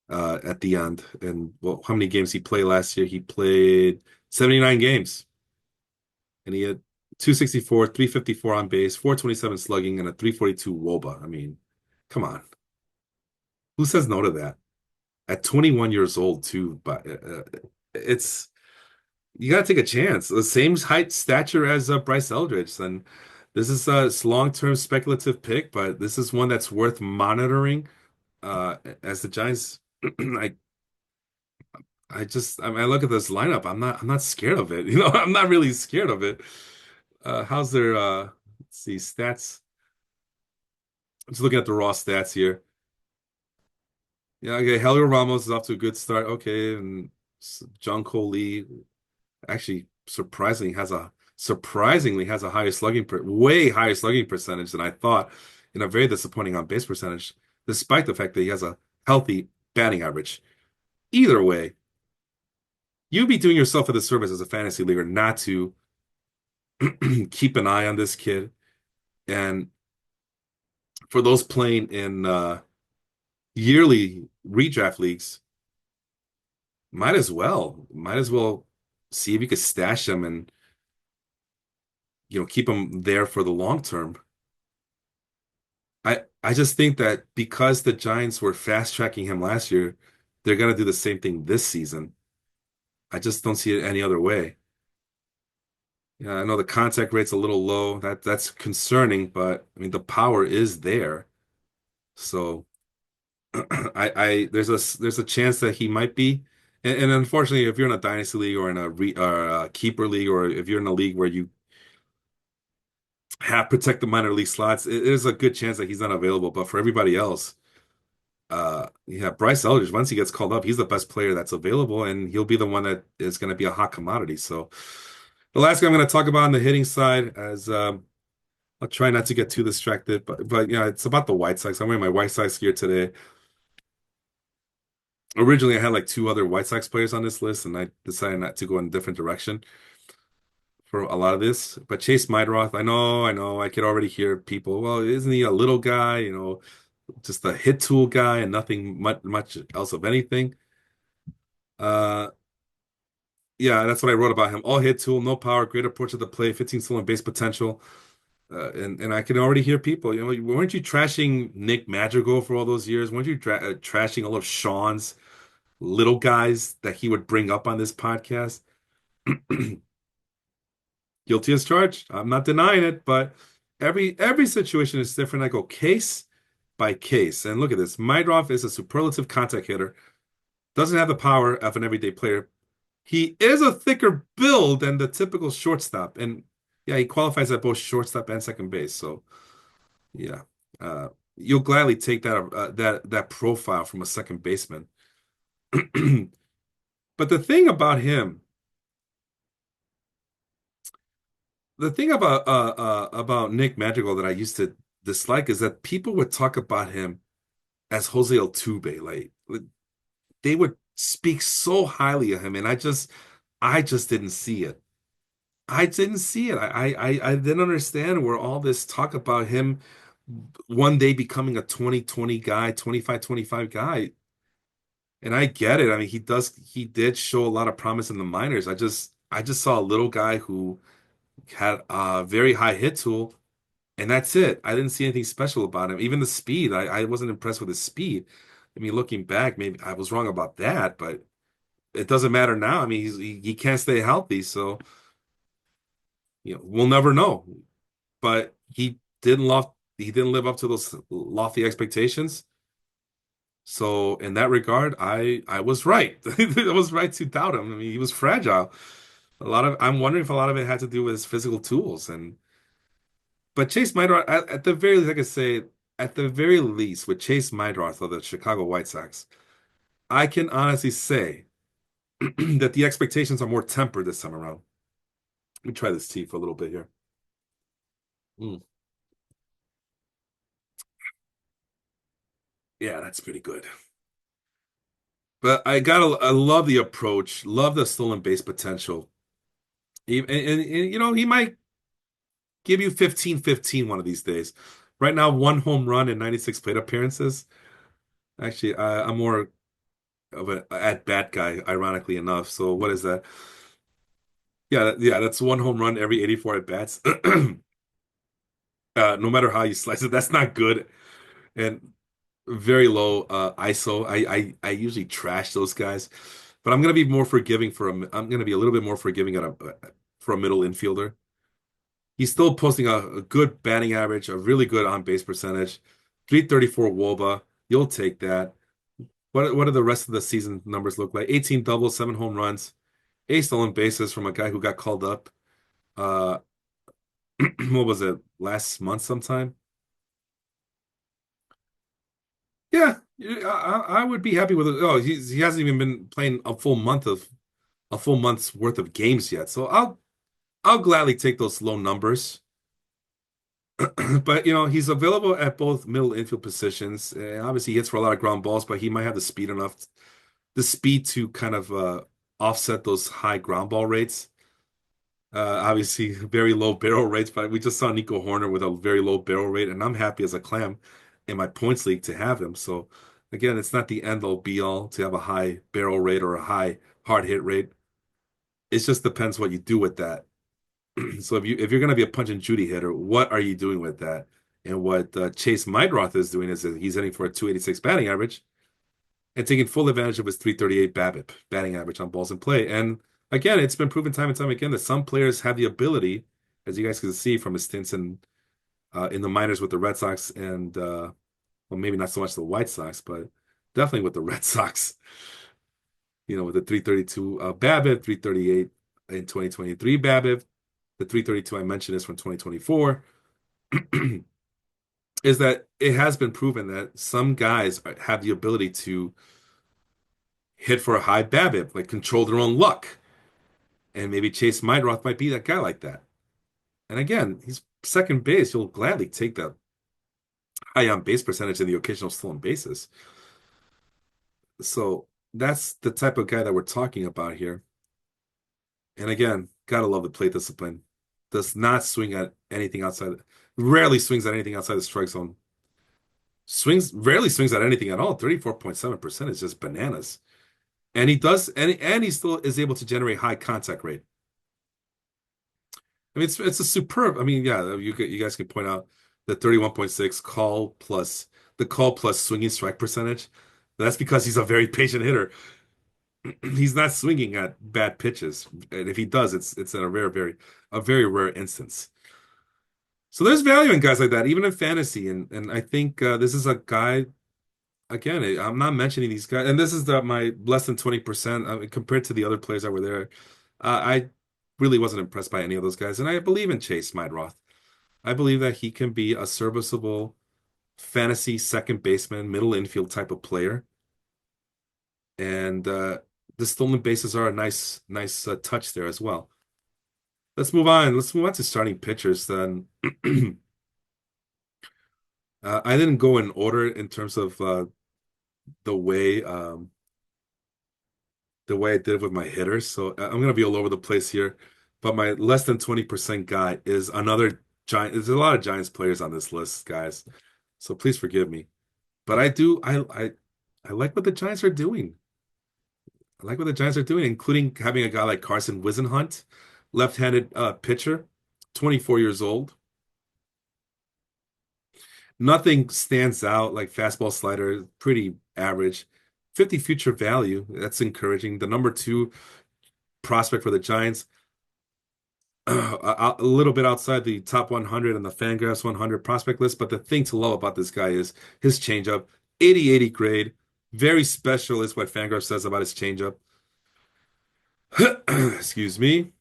at the end. And well, how many games he played last year? He played 79 games, and he had 264, 354 on base, 427 slugging, and a 342 WOBA. I mean, come on. Who says no to that? At 21 years old, too. But it's you got to take a chance. The same height, stature as Bryce Eldridge. And this is a long-term speculative pick, but this is one that's worth monitoring. As the Giants, I I look at this lineup. I'm not scared of it. I'm not really scared of it. How's their let's see stats? I'm just looking at the raw stats here. Yeah, okay. Helio Ramos is off to a good start. Okay, and John Cole Lee actually surprisingly has a higher way higher slugging percentage than I thought, and a very disappointing on base percentage, despite the fact that he has a healthy batting average. Either way, you'd be doing yourself a disservice as a fantasy leaguer not to keep an eye on this kid. And for those playing in yearly redraft leagues, might as well see if you could stash him and keep him there for the long term. I just think that because the Giants were fast tracking him last year, they're gonna do the same thing this season. I just don't see it any other way. Yeah, I know the contact rate's a little low. That's concerning, but I mean the power is there. So there's a chance that he might be. And unfortunately, if you're in a dynasty league or in a keeper league, or if you're in a league where you have protected minor league slots, it is a good chance that he's not available. But for everybody else, yeah, Bryce Eldridge, once he gets called up, he's the best player that's available, and he'll be the one that is going to be a hot commodity. So the last guy I'm going to talk about on the hitting side, as I'll try not to get too distracted, but yeah, it's about the White Sox. I'm wearing my White Sox gear today. Originally, I had like two other White Sox players on this list, and I decided not to go in a different direction for a lot of this. But Chase Meidroth, I know, I could already hear people, well, isn't he a little guy, just a hit tool guy and nothing much else of anything? Uh, yeah, that's what I wrote about him. All hit tool, no power, great approach to the plate, 15 stolen base potential. And I can already hear people, weren't you trashing Nick Madrigal for all those years? Weren't you trashing all of Sean's little guys that he would bring up on this podcast? Guilty as charged. I'm not denying it, but every situation is different. I go case by case. And look at this. Maidroff is a superlative contact hitter. Doesn't have the power of an everyday player. He is a thicker build than the typical shortstop. And yeah, he qualifies at both shortstop and second base. So yeah. You'll gladly take that profile from a second baseman. But the thing about Nick Madrigal that I used to dislike is that people would talk about him as Jose Altuve. Like they would speak so highly of him, and I just didn't see it. I didn't see it. I didn't understand where all this talk about him one day becoming a 2020 guy, 25-25 guy. And I get it. I mean, he did show a lot of promise in the minors. I just saw a little guy who had a very high hit tool, and that's it. I didn't see anything special about him. Even the speed, I wasn't impressed with his speed. I mean, looking back, maybe I was wrong about that, but it doesn't matter now. I mean, he can't stay healthy, so we'll never know. But he didn't live up to those lofty expectations. So in that regard, I was right. I was right to doubt him. I mean, he was fragile. I'm wondering if a lot of it had to do with his physical tools. But Chase Meidroth, at the very least, I could say, at the very least, with Chase Meidroth of the Chicago White Sox, I can honestly say that the expectations are more tempered this time around. Let me try this tea for a little bit here. Mm. Yeah, that's pretty good. But I love the approach, love the stolen base potential. You know, he might give you 15-15 one of these days. Right now, one home run and 96 plate appearances. Actually, I'm more of an at bat guy, ironically enough. So what is that? Yeah, yeah, that's one home run every 84 at bats. No matter how you slice it, that's not good. And very low ISO. I usually trash those guys, but I'm gonna be more forgiving I'm gonna be a little bit more forgiving for a middle infielder. He's still posting a good batting average, a really good on base percentage, 334 WOBA. You'll take that. What do the rest of the season numbers look like? 18 doubles, 7 home runs, 8 stolen bases from a guy who got called up. Uh, what was it? Last month sometime? Yeah, yeah, I would be happy with it. Oh, he hasn't even been playing a full month's worth of games yet. So I'll gladly take those low numbers. But you know, he's available at both middle infield positions. Obviously, he hits for a lot of ground balls, but he might have the speed to kind of offset those high ground ball rates. Obviously, very low barrel rates, but we just saw Nico Horner with a very low barrel rate, and I'm happy as a clam in my points league to have him. So again, it's not the end all be all to have a high barrel rate or a high hard hit rate. It just depends what you do with that. So if you're going to be a punch and Judy hitter, what are you doing with that? And what Chase Meidroth is doing is that he's hitting for a 286 batting average and taking full advantage of his 338 BABIP batting average on balls in play. And again, it's been proven time and time again that some players have the ability, as you guys can see from his stints in the minors with the Red Sox and well, maybe not so much the White Sox, but definitely with the Red Sox. You know, with the 332 BABIP, 338 in 2023 BABIP, the 332 I mentioned is from 2024. Is that it has been proven that some guys have the ability to hit for a high BABIP, like control their own luck. And maybe Chase Meidroth might be that guy like that. And again, he's second base. You'll gladly take that high on base percentage and the occasional stolen bases. So that's the type of guy that we're talking about here. And again, gotta love the plate discipline. Does not swing at anything outside, rarely swings at anything outside the strike zone. Rarely swings at anything at all. 34.7% is just bananas. And he still is able to generate high contact rate. I mean, it's a superb. I mean, yeah, you guys can point out the 31.6 call plus swinging strike percentage. That's because he's a very patient hitter. He's not swinging at bad pitches, and if he does, it's in a very rare instance. So there's value in guys like that, even in fantasy, and I think this is a guy. Again, I'm not mentioning these guys, and this is my less than 20% compared to the other players that were there. I really wasn't impressed by any of those guys, and I believe in Chase Meidroth. I believe that he can be a serviceable fantasy second baseman, middle infield type of player, and the stolen bases are a nice touch there as well. Let's move on. Let's move on to starting pitchers then. I didn't go in order in terms of the way um, the way I did with my hitters. So I'm going to be all over the place here. But my less than 20% guy is another giant. There's a lot of Giants players on this list, guys. So please forgive me. But I like what the Giants are doing. I like what the Giants are doing, including having a guy like Carson Whisenhunt, left-handed pitcher, 24 years old. Nothing stands out like fastball slider, pretty average. 50 future value, that's encouraging. The number two prospect for the Giants, a little bit outside the top 100 and the Fangraphs 100 prospect list. But the thing to love about this guy is his changeup, 80-80 grade, very special is what Fangraphs says about his changeup. Excuse me.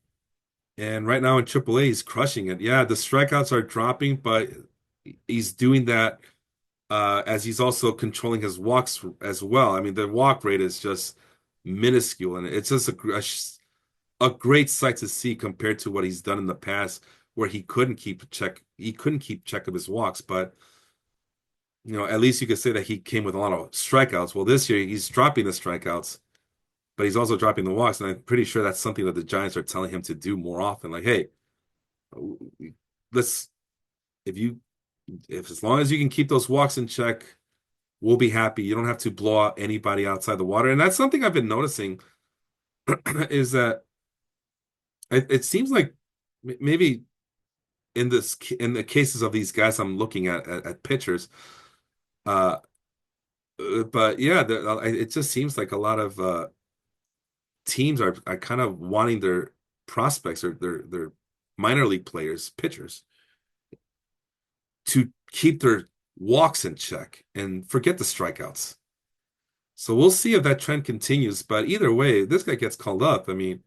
And right now in AAA, he's crushing it. Yeah, the strikeouts are dropping, but he's doing that as he's also controlling his walks as well. I mean, the walk rate is just minuscule, and it's just a great sight to see compared to what he's done in the past, where he couldn't keep check of his walks. But at least you could say that he came with a lot of strikeouts. Well, this year he's dropping the strikeouts, but he's also dropping the walks, and I'm pretty sure that's something that the Giants are telling him to do more often. Like, hey, let's if you if as long as you can keep those walks in check, we'll be happy. You don't have to blow out anybody outside the water. And that's something I've been noticing is that it seems like maybe in the cases of these guys I'm looking at pitchers, uh, but yeah, it just seems like a lot of teams are kind of wanting their prospects or their minor league players, pitchers, to keep their walks in check and forget the strikeouts. So we'll see if that trend continues. But either way, this guy gets called up. I mean,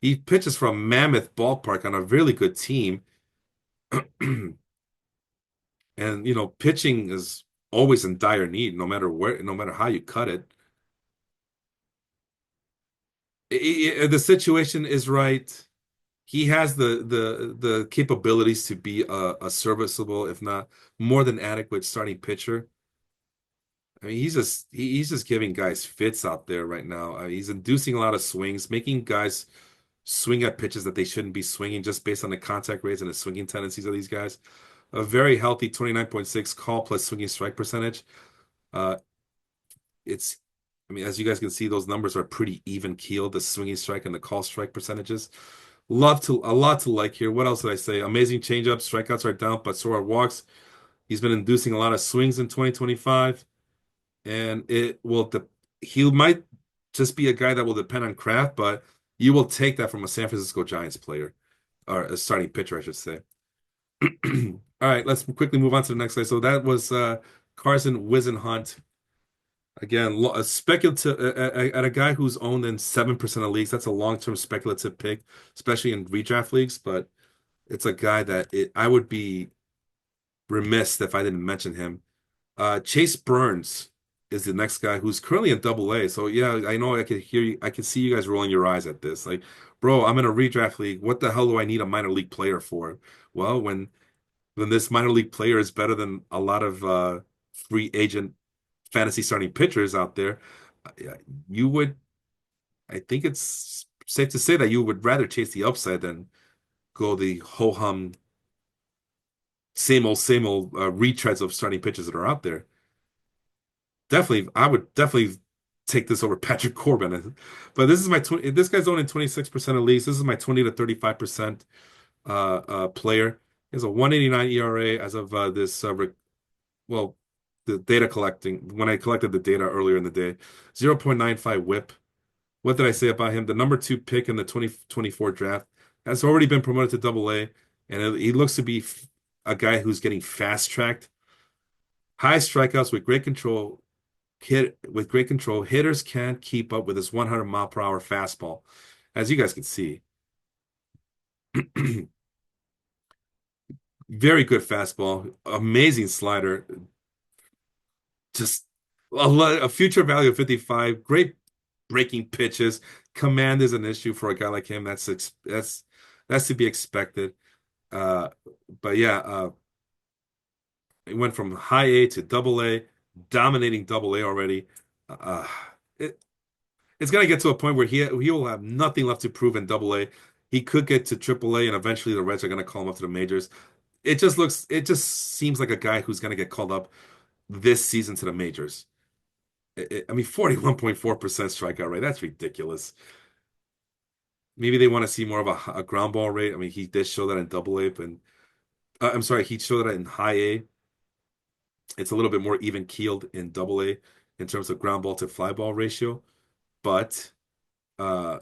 he pitches from Mammoth Ballpark on a really good team. And pitching is always in dire need, no matter where, no matter how you cut it. The situation is right. He has the capabilities to be a serviceable, if not more than adequate starting pitcher. I mean, he's just giving guys fits out there right now. He's inducing a lot of swings, making guys swing at pitches that they shouldn't be swinging just based on the contact rates and the swinging tendencies of these guys. A very healthy 29.6 call plus swinging strike percentage. Uh, it's, I mean, as you guys can see, those numbers are pretty even keeled, the swinging strike and the call strike percentages. A lot to like here. What else did I say? Amazing changeups. Strikeouts are down, but so are walks. He's been inducing a lot of swings in 2025, and he might just be a guy that will depend on craft, but you will take that from a San Francisco Giants player or a starting pitcher, I should say. All right, let's quickly move on to the next guy. So that was Carson Whisenhunt. Again, a speculative at a guy who's owned in 7% of leagues. That's a long-term speculative pick, especially in redraft leagues. But it's a guy that I would be remiss if I didn't mention him. Chase Burns is the next guy who's currently in Double A. So yeah, I know I could hear you. I can see you guys rolling your eyes at this. Like, bro, I'm in a redraft league. What the hell do I need a minor league player for? Well, when this minor league player is better than a lot of free agent fantasy starting pitchers out there, yeah, you would. I think it's safe to say that you would rather chase the upside than go the ho hum same old retreads of starting pitchers that are out there. Definitely, I would definitely take this over Patrick Corbin. But this is my 20, this guy's owning 26% of leagues. This is my 20 to 35% player. He has a 189 ERA as of this well, the data collecting when I collected the data earlier in the day. 0.95 whip. What did I say about him? The number 2 pick in the 2024 draft has already been promoted to Double A, and he looks to be a guy who's getting fast tracked. High strikeouts with great control. Great control, hitters can't keep up with his 100 mile per hour fastball, as you guys can see. Very good fastball, amazing slider, just a future value of 55. Great breaking pitches. Command is an issue for a guy like him. That's to be expected. Uh, but yeah, it went from high A to Double A, dominating Double A already. Uh, it, it's gonna get to a point where he will have nothing left to prove in Double A. He could get to Triple A, and eventually the Reds are gonna call him up to the majors. It just seems like a guy who's gonna get called up this season to the majors. I mean, 41.4% strikeout rate. That's ridiculous. Maybe they want to see more of a ground ball rate. I mean, he did show that in Double A, but I'm sorry, he showed that in High A. It's a little bit more even keeled in Double A in terms of ground ball to fly ball ratio, but. Uh,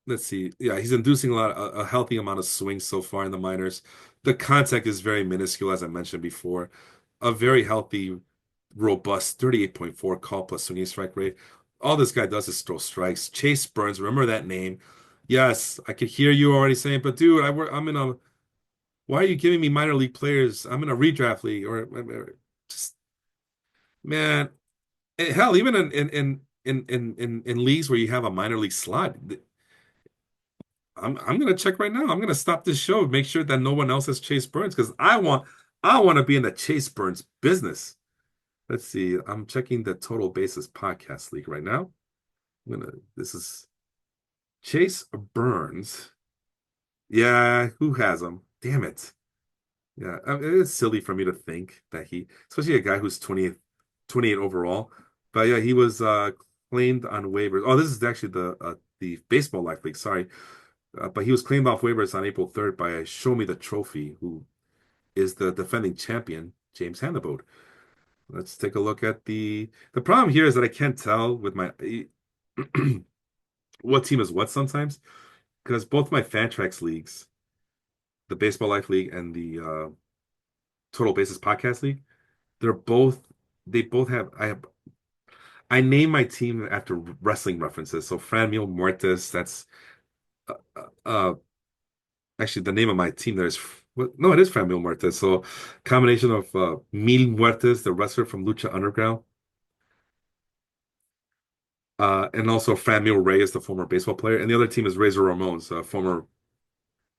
let's see. Yeah, he's inducing a healthy amount of swings so far in the minors. The contact is very minuscule, as I mentioned before. A very healthy, robust 38.4 call plus swinging strike rate. All this guy does is throw strikes. Chase Burns, remember that name? Yes, I could hear you already saying, but dude, I'm in a. Why are you giving me minor league players? I'm in a redraft league, or just man, hell, even in in leagues where you have a minor league slot. I'm gonna check right now. I'm gonna stop this show, make sure that no one else has Chase Burns because I want to be in the Chase Burns business. Let's see. I'm checking the Total Basis podcast league right now. This is Chase Burns. Yeah, who has him? Damn it. Yeah, I mean, it's silly for me to think that especially a guy who's 28 overall. But yeah, he was claimed on waivers. Oh, this is actually the Baseball Life League. Sorry, but he was claimed off waivers on April 3rd by Show Me the Trophy, who is the defending champion, James Hannibal. Let's take a look at the problem here is that I can't tell with my what team is what sometimes because both my Fantrax leagues, the Baseball Life League and the Total Basis Podcast League, they're both they both have I name my team after wrestling references. So Franmil Muertes, that's uh, uh actually the name of my team there is no, it is Franmil Muertes. So combination of Mil Muertes, the wrestler from Lucha Underground, and also Franmil Reyes, the former baseball player, and the other team is Razor Ramon's former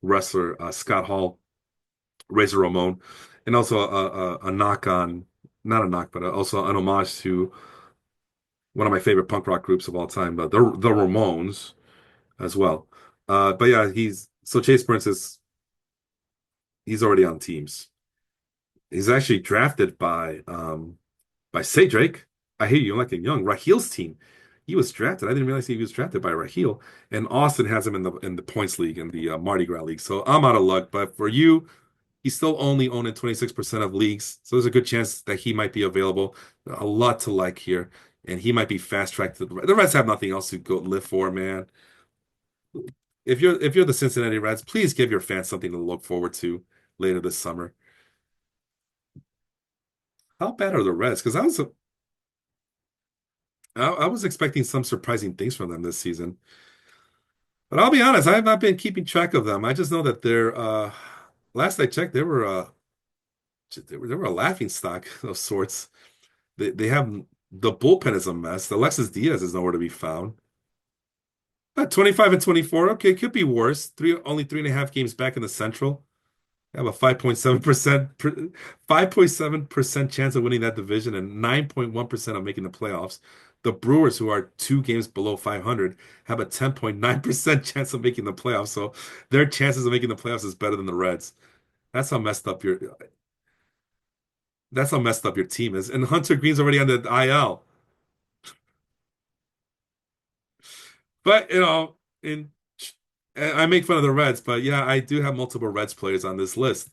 wrestler Scott Hall, Razor Ramon, and also a knock on not a knock, but also an homage to one of my favorite punk rock groups of all time, the Ramones as well. But yeah, Chase Prince he's already on teams. He's actually drafted by Say Drake. I hate you, I'm like a young Rahil's team. He was drafted. I didn't realize he was drafted by Rahil. And Austin has him in the points league in the Mardi Gras league. So I'm out of luck. But for you, he's still only owning 26% of leagues. So there's a good chance that he might be available. A lot to like here. And he might be fast tracked to the Reds have nothing else to go live for, man. If you're the Cincinnati Reds, please give your fans something to look forward to later this summer. How bad are the Reds? Because I was expecting some surprising things from them this season. But I'll be honest, I have not been keeping track of them. I just know that they're last I checked, they were a laughing stock of sorts. They have the bullpen is a mess. Alexis Diaz is nowhere to be found. 25 and 24. Okay, could be worse. Only 3.5 games back in the Central. Have a 5.7% chance of winning that division and 9.1% of making the playoffs. The Brewers, who are 2 games below 500, have a 10.9% chance of making the playoffs. So their chances of making the playoffs is better than the Reds. That's how messed up your team is. And Hunter Green's already on the IL. But in I make fun of the Reds, but yeah, I do have multiple Reds players on this list.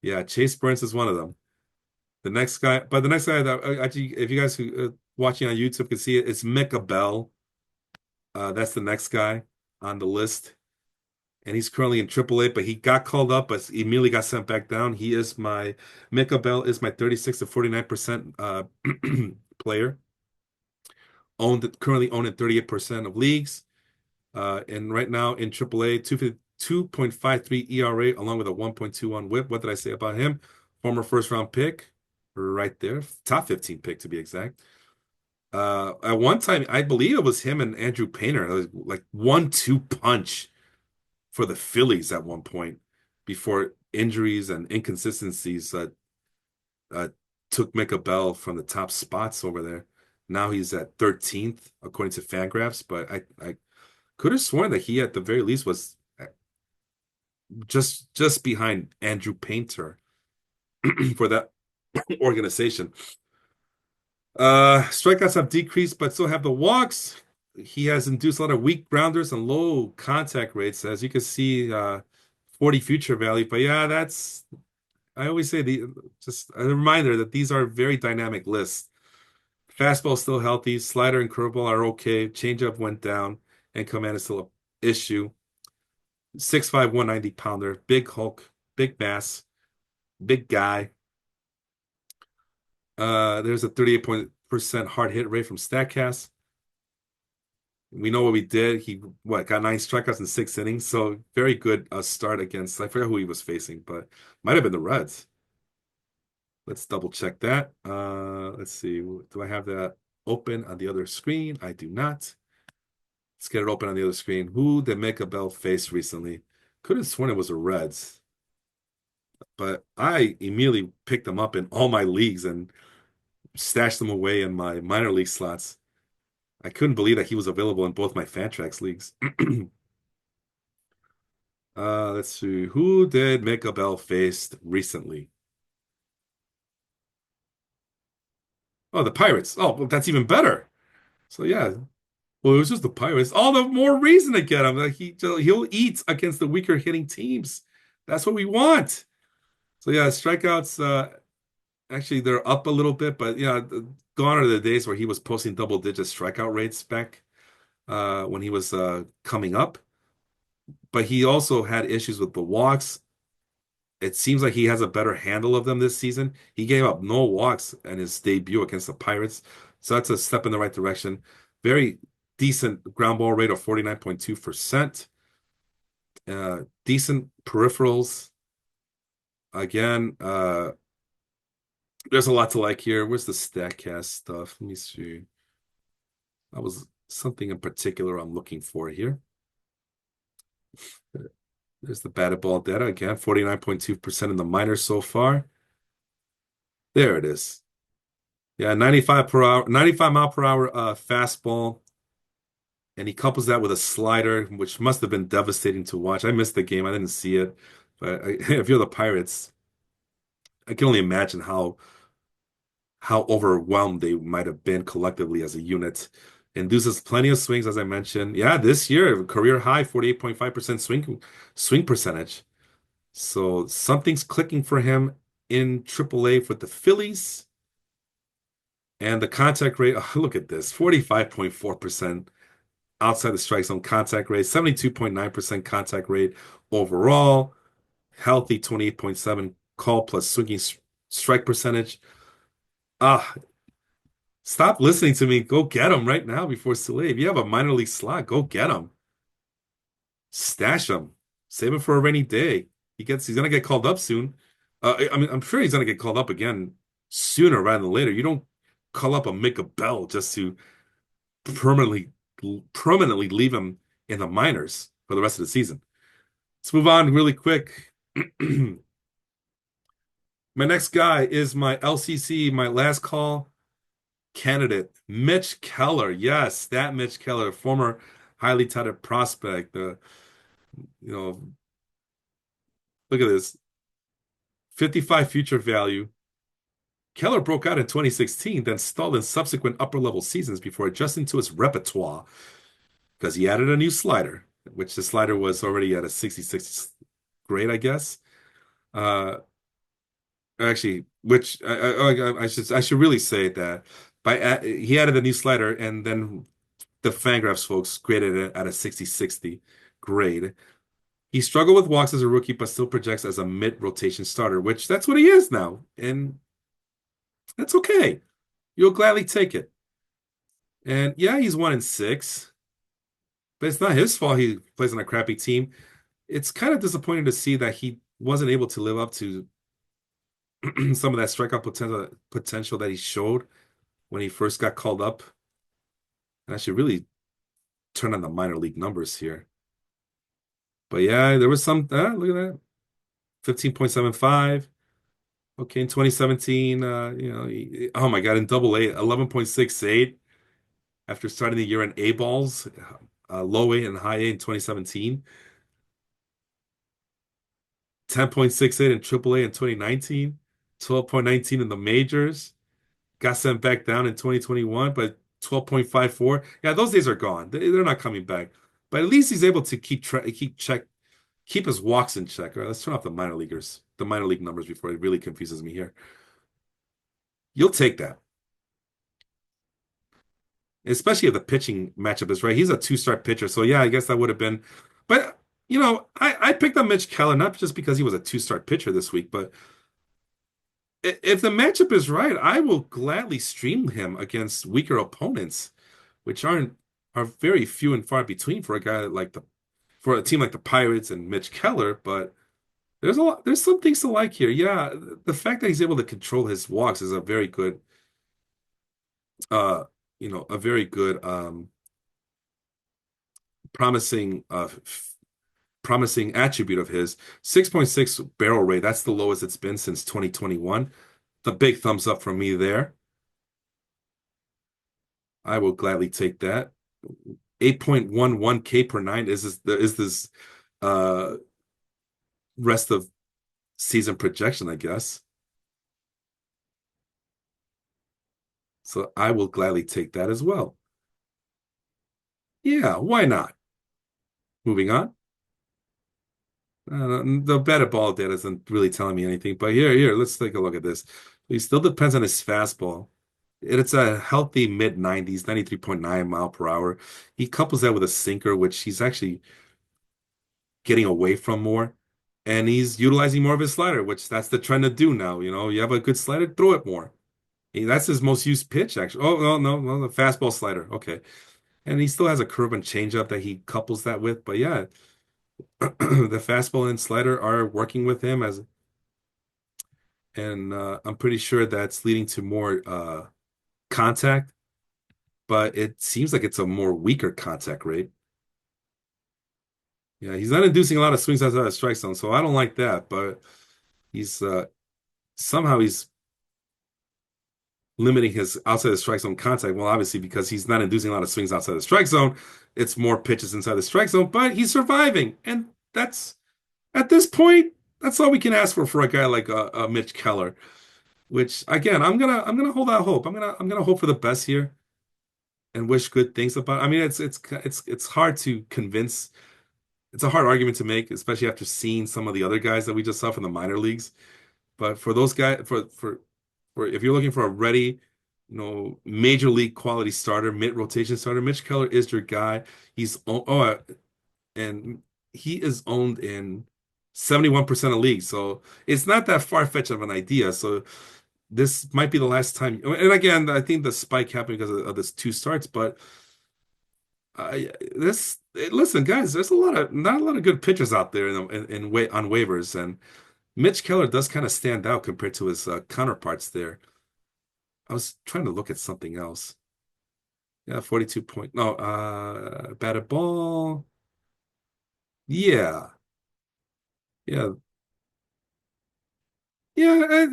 Yeah, Chase Burns is one of them. The next guy that actually, if you guys who watching on YouTube can see it, it's Micah Bell. That's the next guy on the list, and he's currently in AAA, but he got called up, but immediately got sent back down. Micah Bell is my 36 to 49% player, currently owned in 38% of leagues, and right now in AAA, 2.53 ERA along with a 1.21 WHIP. What did I say about him? Former first round pick, right there, top 15 pick to be exact. At one time, I believe it was him and Andrew Painter. It was like 1-2 punch for the Phillies at one point before injuries and inconsistencies uh, took Micah Bell from the top spots over there. Now he's at 13th according to Fangraphs, but I could have sworn that he at the very least was just behind Andrew Painter for that organization. Strikeouts have decreased, but still have the walks. He has induced a lot of weak grounders and low contact rates, as you can see, 40 future value. But yeah, I always say just a reminder that these are very dynamic lists. Fastball still healthy, slider and curveball are okay. Changeup went down, and command is still an issue. 6'5", 190-pounder, big Hulk, big mass, big guy. There's a 38% hard hit rate from StatCast. We know what we did. He got 9 strikeouts in 6 innings, so very good start against. I forgot who he was facing, but might have been the Reds. Let's double check that. Let's see. Do I have that? open on the other screen? I do not. Let's get it open on the other screen. Who did Make a Bell face recently? Could have sworn it was the Reds, but I immediately picked them up in all my leagues and stashed them away in my minor league slots. I couldn't believe that he was available in both my Fantrax leagues. Let's see. Who did Make a Bell faced recently? Oh, the Pirates. Oh, well, that's even better. So yeah. Well, it was just the Pirates. All the more reason to get him. Like he'll eat against the weaker hitting teams. That's what we want. So yeah, strikeouts. Actually, they're up a little bit, but yeah, gone are the days where he was posting double-digit strikeout rates back when he was coming up. But he also had issues with the walks. It seems like he has a better handle of them this season. He gave up no walks in his debut against the Pirates, so that's a step in the right direction. Very decent ground ball rate of 49.2%. Decent peripherals. Again, there's a lot to like here. Where's the StatCast stuff? Let me see. That was something in particular I'm looking for here. There's the batted ball data again, 49.2% in the minors so far. There it is. Yeah, 95 per hour, 95 mile per hour fastball. And he couples that with a slider, which must have been devastating to watch. I missed the game. I didn't see it. But if you're the Pirates, I can only imagine how overwhelmed they might have been collectively as a unit. Induces plenty of swings, as I mentioned. Yeah, this year, career high, 48.5% swing percentage. So something's clicking for him in AAA with the Phillies. And the contact rate, oh, look at this, 45.4% outside the strike zone contact rate, 72.9% contact rate overall, healthy 28.7 call plus swinging strike percentage. Ah, stop listening to me. Go get him right now before it's too late. If you have a minor league slot, go get him. Stash him. Save him for a rainy day. He's gonna get called up soon. I mean, I'm sure he's gonna get called up again sooner rather than later. You don't call up a Make a Bell just to permanently permanently leave him in the minors for the rest of the season. Let's move on really quick. My next guy is my LCC, my last call candidate, Mitch Keller. Yes, that Mitch Keller, former highly touted prospect. You know, look at this, 55 future value. Keller broke out in 2016, then stalled in subsequent upper level seasons before adjusting to his repertoire because he added a new slider, which the slider was already at a 66 grade, I guess. Uh, Actually, which I should really say that he added a new slider, and then the Fangraphs folks graded it at a 60/60 grade. He struggled with walks as a rookie, but still projects as a mid-rotation starter, which that's what he is now, and that's okay. You'll gladly take it. And yeah, he's 1-6, but it's not his fault he plays on a crappy team. It's kind of disappointing to see that he wasn't able to live up to some of that strikeout potential that he showed when he first got called up. And I should really turn on the minor league numbers here. But yeah, there was some, look at that, 15.75. Okay, in 2017, oh my God, in double A, 11.68 after starting the year in A balls, low A and high A in 2017. 10.68 in triple A in 2019, 12.19 in the majors. Got sent back down in 2021, but 12.54. Yeah, those days are gone. They're not coming back. But at least he's able to keep his walks in check. All right, let's turn off the minor league numbers before it really confuses me here. You'll take that, especially if the pitching matchup is right. He's a two-start pitcher, so yeah, I guess that would have been. But I picked up Mitch Keller not just because he was a two-start pitcher this week, but if the matchup is right, I will gladly stream him against weaker opponents, which are very few and far between for a team like the Pirates and Mitch Keller. But there's some things to like here. Yeah, the fact that he's able to control his walks is a very good a very good promising promising attribute of his. 6.6 barrel rate. That's the lowest it's been since 2021. The big thumbs up from me there. I will gladly take that. 8.11 K per nine is this uh rest of season projection, I guess. So I will gladly take that as well. Yeah, why not? Moving on. The batted ball data isn't really telling me anything, but here, let's take a look at this. He still depends on his fastball. It's a healthy mid 90s, 93.9 mile per hour. He couples that with a sinker, which he's actually getting away from more. And he's utilizing more of his slider, which that's the trend to do now. You have a good slider, throw it more. That's his most used pitch, actually. Oh, no, no, no, the fastball slider. Okay. And he still has a curve and changeup that he couples that with. But yeah, the fastball and slider are working with him and I'm pretty sure that's leading to more contact, but it seems like it's a more weaker contact rate. Yeah, he's not inducing a lot of swings outside the strike zone, so I don't like that. But he's somehow he's limiting his outside the strike zone contact. Well, obviously because he's not inducing a lot of swings outside the strike zone, it's more pitches inside the strike zone. But he's surviving, and that's at this point, that's all we can ask for a guy like Mitch Keller. Which again, I'm gonna hold out hope. I'm gonna hope for the best here and wish good things about. I mean, it's hard to convince. It's a hard argument to make, especially after seeing some of the other guys that we just saw from the minor leagues. But for those guys, for if you're looking for a ready, major league quality starter, mid rotation starter, Mitch Keller is your guy. And he is owned in 71% of leagues, so it's not that far-fetched of an idea. So this might be the last time. And again, I think the spike happened because of this two starts, but listen, guys, there's not a lot of good pitchers out there on waivers, and Mitch Keller does kind of stand out compared to his counterparts there. I was trying to look at something else. Yeah, 42 point. No, batted ball. Yeah, yeah, yeah.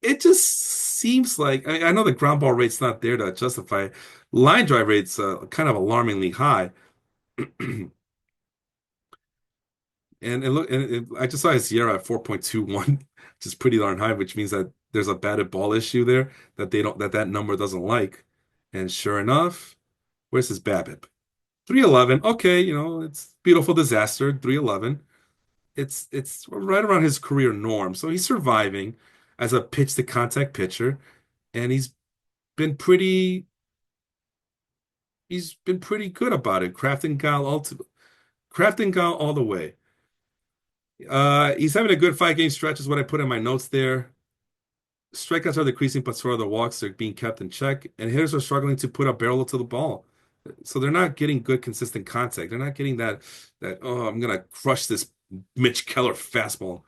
It just seems like I know the ground ball rate's not there to justify it. Line drive rate's kind of alarmingly high. I just saw his Sierra at 4.21, which is pretty darn high, which means that there's a batted ball issue there that number doesn't like. And sure enough, where's his BABIP? 311. Okay, it's beautiful disaster, 311. It's right around his career norm. So he's surviving as a pitch to contact pitcher, and been pretty he's been pretty good about it. Crafting Gal all the way. He's having a good 5 game stretch, is what I put in my notes there. Strikeouts are decreasing, but so are the walks. They're being kept in check, and hitters are struggling to put a barrel to the ball. So they're not getting good, consistent contact. They're not getting that. Oh, I'm gonna crush this Mitch Keller fastball,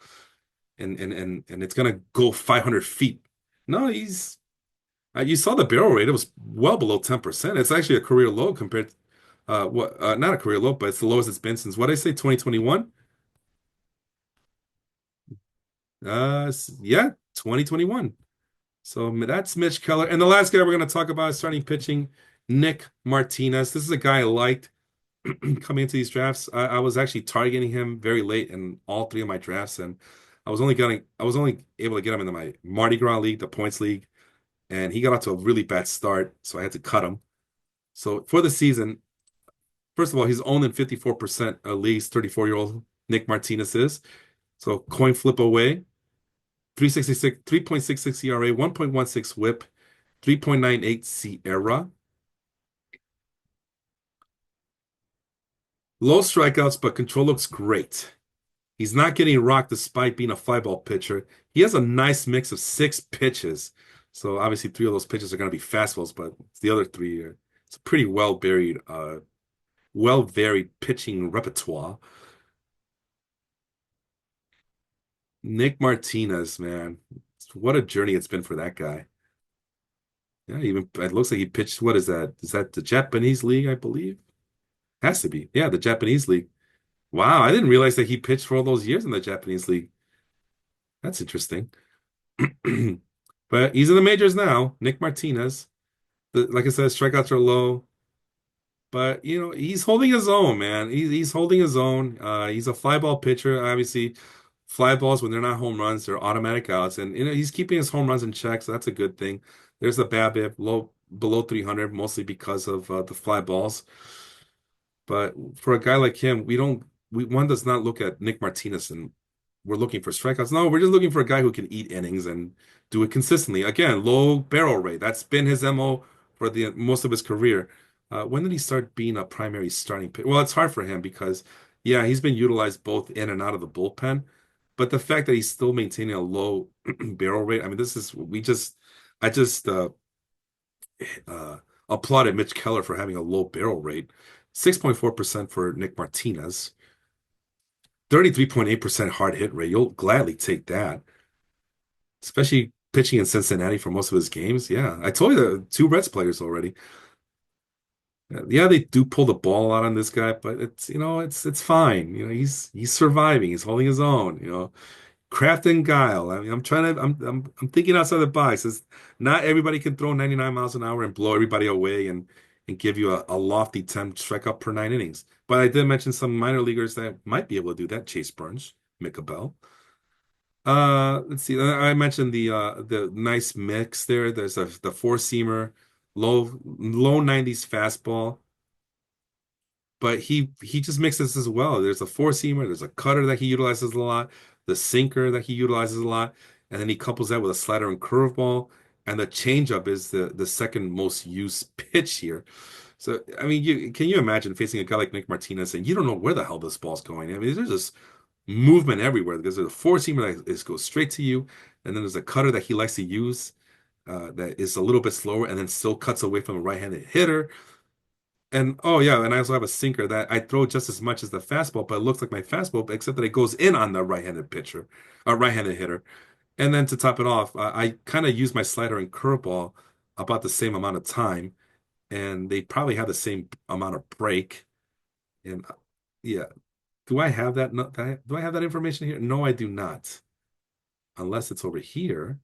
and it's gonna go 500 feet. No, you saw the barrel rate. It was well below 10%. It's actually a career low compared. What? Not a career low, but it's the lowest it's been since what did I say, 2021. Yeah, 2021. So that's Mitch Keller. And the last guy we're going to talk about is starting pitching, Nick Martinez. This is a guy I liked coming into these drafts. I was actually targeting him very late in all three of my drafts, and I was only able to get him into my Mardi Gras league, the points league, and he got off to a really bad start, so I had to cut him. So for the season, first of all, he's owned in 54% of leagues, 34-year-old Nick Martinez is. So coin flip away. 366, 3.66 ERA, 1.16 whip, 3.98 SIERA. Low strikeouts, but control looks great. He's not getting rocked despite being a fly ball pitcher. He has a nice mix of 6 pitches. So obviously 3 of those pitches are going to be fastballs, but the other 3 are it's a pretty well varied pitching repertoire. Nick Martinez, man. What a journey it's been for that guy. Yeah, even it looks like he pitched. What is that? Is that the Japanese league, I believe? Has to be. Yeah, the Japanese league. Wow, I didn't realize that he pitched for all those years in the Japanese league. That's interesting. But he's in the majors now. Nick Martinez. Like I said, strikeouts are low, but he's holding his own, man. He's holding his own. He's a fly ball pitcher. Obviously, fly balls when they're not home runs, they're automatic outs, and he's keeping his home runs in check, so that's a good thing. There's the BABIP low below 300, mostly because of the fly balls. But for a guy like him, one does not look at Nick Martinez and we're looking for strikeouts. No, we're just looking for a guy who can eat innings and do it consistently. Again, low barrel rate. That's been his MO for the most of his career. When did he start being a primary starting pitcher? Well, it's hard for him because, yeah, he's been utilized both in and out of the bullpen. But the fact that he's still maintaining a low barrel rate, I mean, I just uh, applauded Mitch Keller for having a low barrel rate. 6.4% for Nick Martinez, 33.8% hard hit rate. You'll gladly take that, especially pitching in Cincinnati for most of his games. Yeah, I told you the two Reds players already. Yeah, they do pull the ball out on this guy, but it's fine. He's surviving. He's holding his own. Craft and guile. I mean, I'm thinking outside the box. Not everybody can throw 99 miles an hour and blow everybody away and give you a lofty 10 strikeout per nine innings. But I did mention some minor leaguers that might be able to do that. Chase Burns, Micah Bell. Let's see. I mentioned the nice mix there. There's the four seamer, low 90s fastball, but he just mixes as well. There's a four seamer, there's a cutter that he utilizes a lot, the sinker that he utilizes a lot, and then he couples that with a slider and curveball. And the changeup is the second most used pitch here. So I mean, can you imagine facing a guy like Nick Martinez and you don't know where the hell this ball's going? I mean, there's just movement everywhere because there's a four seamer that goes straight to you, and then there's a cutter that he likes to use that is a little bit slower and then still cuts away from a right-handed hitter. And oh yeah, and I also have a sinker that I throw just as much as the fastball, but it looks like my fastball, except that it goes in on the right-handed pitcher, right-handed hitter. And then to top it off, I kind of use my slider and curveball about the same amount of time, and they probably have the same amount of break. And yeah, do I have that? No, do I have that information here? No, I do not. Unless it's over here,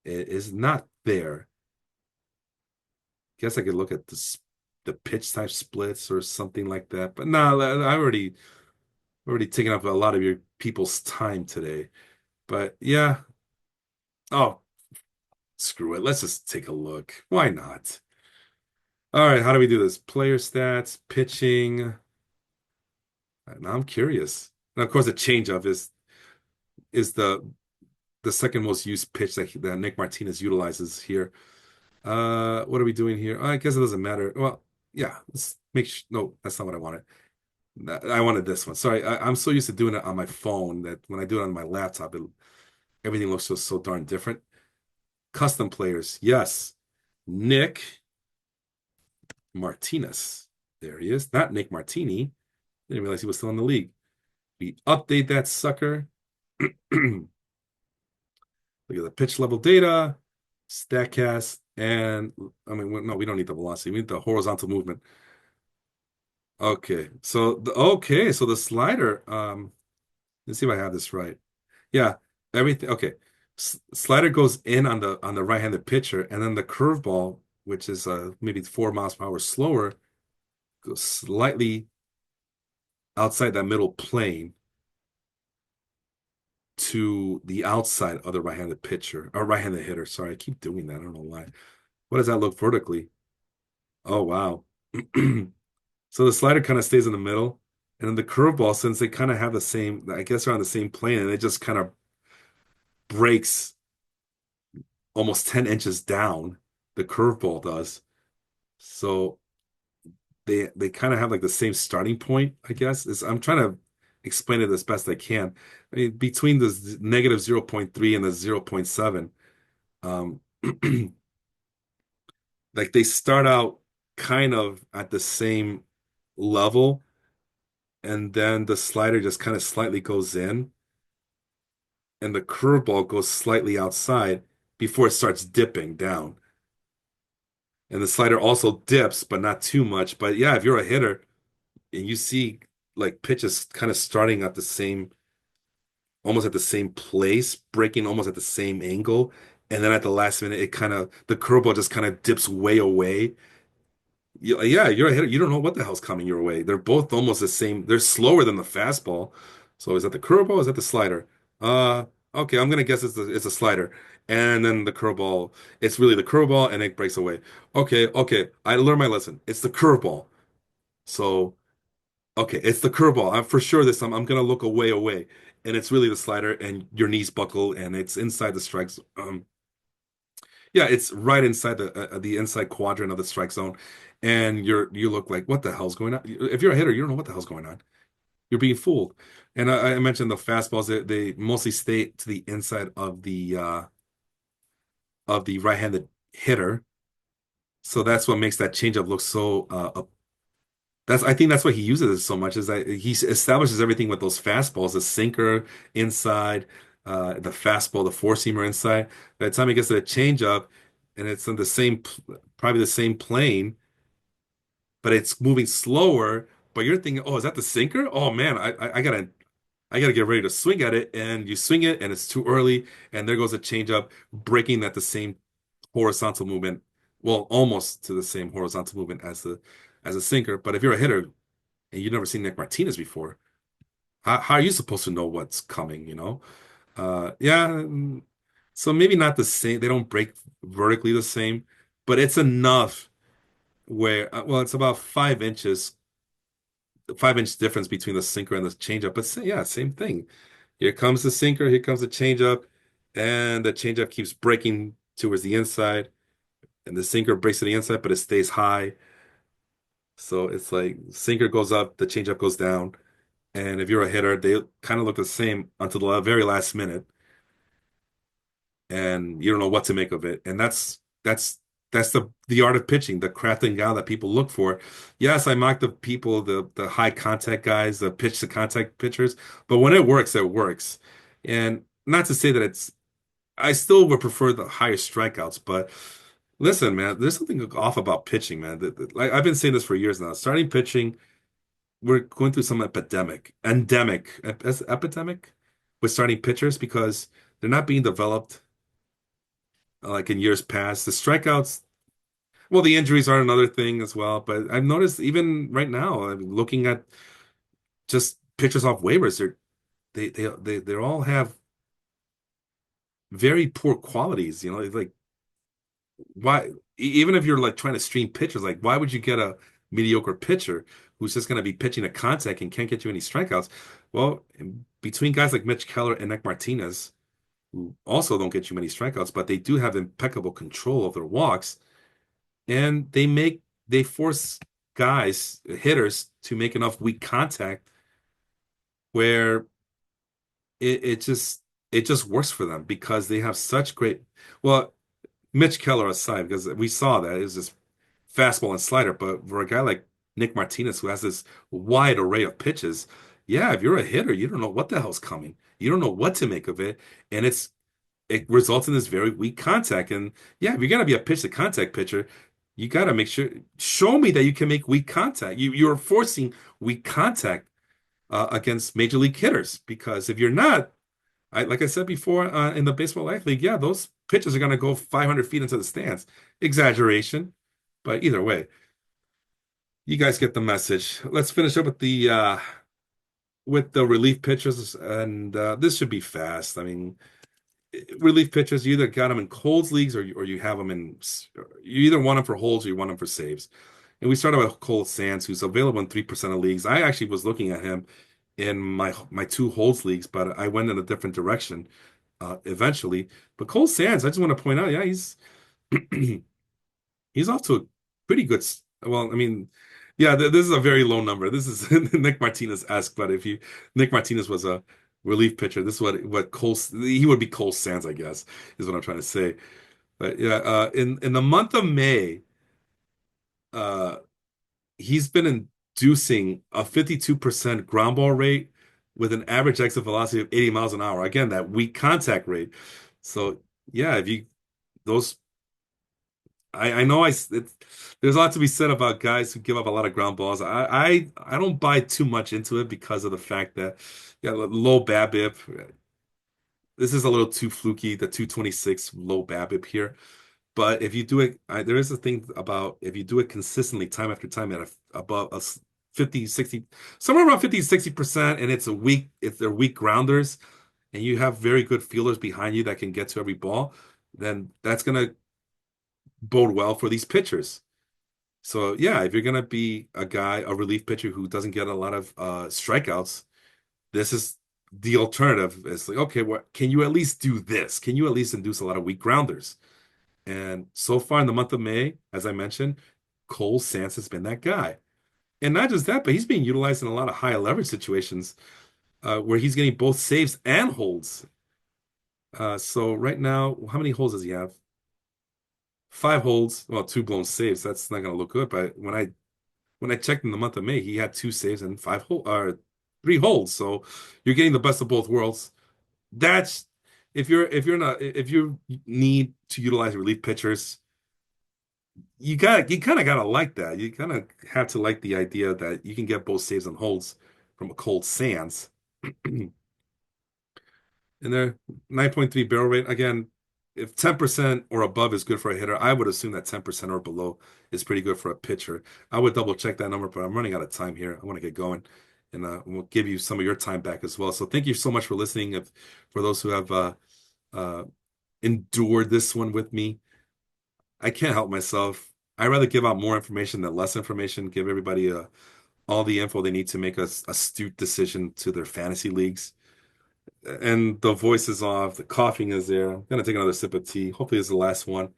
it is not there. Guess I could look at the pitch type splits or something like that. But no, I already taken up a lot of your people's time today. But yeah, oh, screw it. Let's just take a look. Why not? All right, how do we do this? Player stats, pitching. Now I'm curious. And of course, the changeup is the second most used pitch that Nick Martinez utilizes here. What are we doing here? I guess it doesn't matter. Well, yeah, let's make sure. No, that's not what I wanted. I wanted this one. Sorry, I'm so used to doing it on my phone that when I do it on my laptop, everything looks so darn different. Custom players, yes. Nick Martinez. There he is. Not Nick Martini. Didn't realize he was still in the league. We update that sucker. Look at the pitch level data, StatCast, and I mean, no, we don't need the velocity. We need the horizontal movement. So the slider. Let's see if I have this right. Yeah, everything. Okay, slider goes in on the right-handed pitcher, and then the curveball, which is maybe 4 miles per hour slower, goes slightly outside that middle plane to the outside of the right-handed pitcher or right-handed hitter. Sorry, I keep doing that. I don't know why. What does that look vertically? Oh wow. So the slider kind of stays in the middle, and then the curveball, since they kind of have the same, I guess they're on the same plane, and it just kind of breaks almost 10 inches down. The curveball does. So they kind of have like the same starting point, I guess. I'm trying to explain it as best I can. I mean, between the negative zero point 0.3 and the zero point 0.7, um, like they start out kind of at the same level, and then the slider just kind of slightly goes in, and the curveball goes slightly outside before it starts dipping down. And the slider also dips, but not too much. But yeah, if you're a hitter and you see like pitches kind of starting at the same, almost at the same place, breaking almost at the same angle, and then at the last minute, it kind of the curveball just kind of dips way away. Yeah, you're a hitter. You don't know what the hell's coming your way. They're both almost the same. They're slower than the fastball. So is that the curveball? Is that the slider? Uh, okay, I'm gonna guess it's a slider. And then the curveball, it's really the curveball, and it breaks away. Okay, I learned my lesson. It's the curveball. So okay, it's the curveball. I'm for sure this time I'm gonna look away, and it's really the slider, and your knees buckle, and it's inside the strikes. Yeah, it's right inside the inside quadrant of the strike zone, and you look like what the hell's going on? If you're a hitter, you don't know what the hell's going on. You're being fooled. And I mentioned the fastballs they mostly stay to the inside of the right-handed hitter, so that's what makes that changeup look so that's I think that's why he uses it so much is that he establishes everything with those fastballs, the sinker inside, the fastball, the four-seamer inside. By the time he gets to the changeup, and it's in the same, probably the same plane, but it's moving slower. But you're thinking, oh, is that the sinker? Oh man, I gotta get ready to swing at it, and you swing it, and it's too early, and there goes a changeup, breaking at the same horizontal movement. Well, almost to the same horizontal movement as a sinker. But if you're a hitter and you've never seen Nick Martinez before, how are you supposed to know what's coming, you know? Yeah, so maybe not the same. They don't break vertically the same, but it's enough where, well, it's about 5 inches, 5 inch difference between the sinker and the changeup. But yeah, same thing. Here comes the sinker, here comes the changeup, and the changeup keeps breaking towards the inside, and the sinker breaks to the inside, but it stays high. So it's like sinker goes up, the changeup goes down. And if you're a hitter, they kind of look the same until the very last minute, and you don't know what to make of it. And that's the art of pitching, the craft and guile that people look for. Yes, I mock the people, the high contact guys, the pitch to contact pitchers, but when it works, it works. And not to say that I still would prefer the higher strikeouts, but listen, man, there's something off about pitching, man. Like I've been saying this for years now. Starting pitching, we're going through some epidemic with starting pitchers because they're not being developed like in years past. The strikeouts, well, the injuries are another thing as well. But I've noticed even right now, I'm looking at just pitchers off waivers, they all have very poor qualities. You know, like why even if you're like trying to stream pitchers, like why would you get a mediocre pitcher who's just going to be pitching a contact and can't get you any strikeouts? Well, between guys like Mitch Keller and Nick Martinez, who also don't get you many strikeouts, but they do have impeccable control of their walks, and they force guys, hitters, to make enough weak contact where it just it just works for them because they have such great well, Mitch Keller aside, because we saw that it was just fastball and slider. But for a guy like Nick Martinez, who has this wide array of pitches, yeah, if you're a hitter, you don't know what the hell's coming. You don't know what to make of it, and it results in this very weak contact. And yeah, if you're gonna be a pitch to contact pitcher, you gotta make sure show me that you can make weak contact. You're forcing weak contact against major league hitters because if you're not, like I said before in the Baseball Life League, yeah, those pitches are going to go 500 feet into the stands. Exaggeration, but either way, you guys get the message. Let's finish up with the relief pitchers, and this should be fast. I mean, relief pitchers, you either got them in Colds leagues or you have them in you either want them for holds or you want them for saves. And we started with Cole Sands, who's available in 3% of leagues. I actually was looking at him in my two holds leagues, but I went in a different direction eventually. But Cole Sands, I just want to point out, yeah, he's off to a pretty good. Well, I mean, yeah, this is a very low number. This is Nick Martinez-esque, but if you Nick Martinez was a relief pitcher, this is what Cole he would be Cole Sands, I guess, is what I'm trying to say. But yeah, in the month of May, uh, he's been inducing a 52% ground ball rate with an average exit velocity of 80 miles an hour. Again, that weak contact rate. So yeah, if you those I know there's a lot to be said about guys who give up a lot of ground balls. I don't buy too much into it because of the fact that yeah, low BABIP. This is a little too fluky, the 226 low BABIP here. But if you do it, there is a thing about if you do it consistently time after time at above a 50, 60, somewhere around 50, 60%, and if they're weak grounders, and you have very good fielders behind you that can get to every ball, then that's going to bode well for these pitchers. So yeah, if you're gonna be a relief pitcher who doesn't get a lot of strikeouts, this is the alternative. It's like, okay, what can you at least do this? Can you at least induce a lot of weak grounders? And so far in the month of May, as I mentioned, Cole Sands has been that guy. And not just that, but he's being utilized in a lot of high leverage situations where he's getting both saves and holds. So right now, how many holds does he have? Five holds, well, two blown saves. That's not going to look good. But when I checked in the month of May, he had two saves and three holds. So you're getting the best of both worlds. That's if you need to utilize relief pitchers, you kind of gotta like that. You kind of have to like the idea that you can get both saves and holds from a cold Sands. And their 9.3 barrel rate, again, if 10% or above is good for a hitter, I would assume that 10% or below is pretty good for a pitcher. I would double check that number, but I'm running out of time here. I want to get going, and we'll give you some of your time back as well. So thank you so much for listening. For those who have uh, endured this one with me, I can't help myself. I rather give out more information than less information. Give everybody all the info they need to make a astute decision to their fantasy leagues. And the voice is off, the coughing is there. I'm gonna take another sip of tea. Hopefully, it's the last one.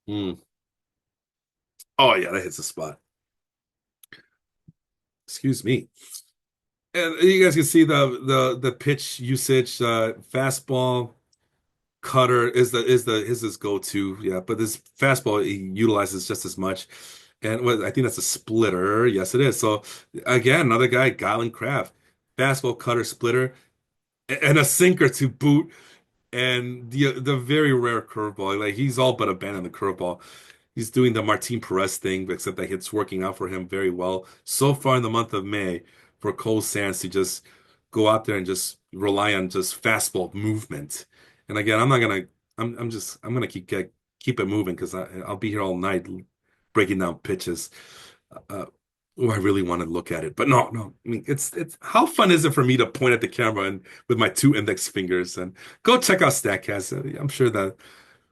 Mm. Oh yeah, that hits the spot. Excuse me. And you guys can see the pitch usage. Fastball cutter is his go-to. Yeah, but this fastball he utilizes just as much. And what I think that's a splitter. Yes, it is. So again, another guy, Guyland Craft, fastball cutter splitter and a sinker to boot. And the very rare curveball. Like he's all but abandoned the curveball. He's doing the Martin Perez thing, except that it's working out for him very well so far in the month of May for Cole Sands to just go out there and just rely on just fastball movement. And again, I'm gonna keep it moving because I'll be here all night breaking down pitches. Uh, oh, I really want to look at it, but no. I mean, it's how fun is it for me to point at the camera and with my two index fingers and go check out Statcast. I'm sure that,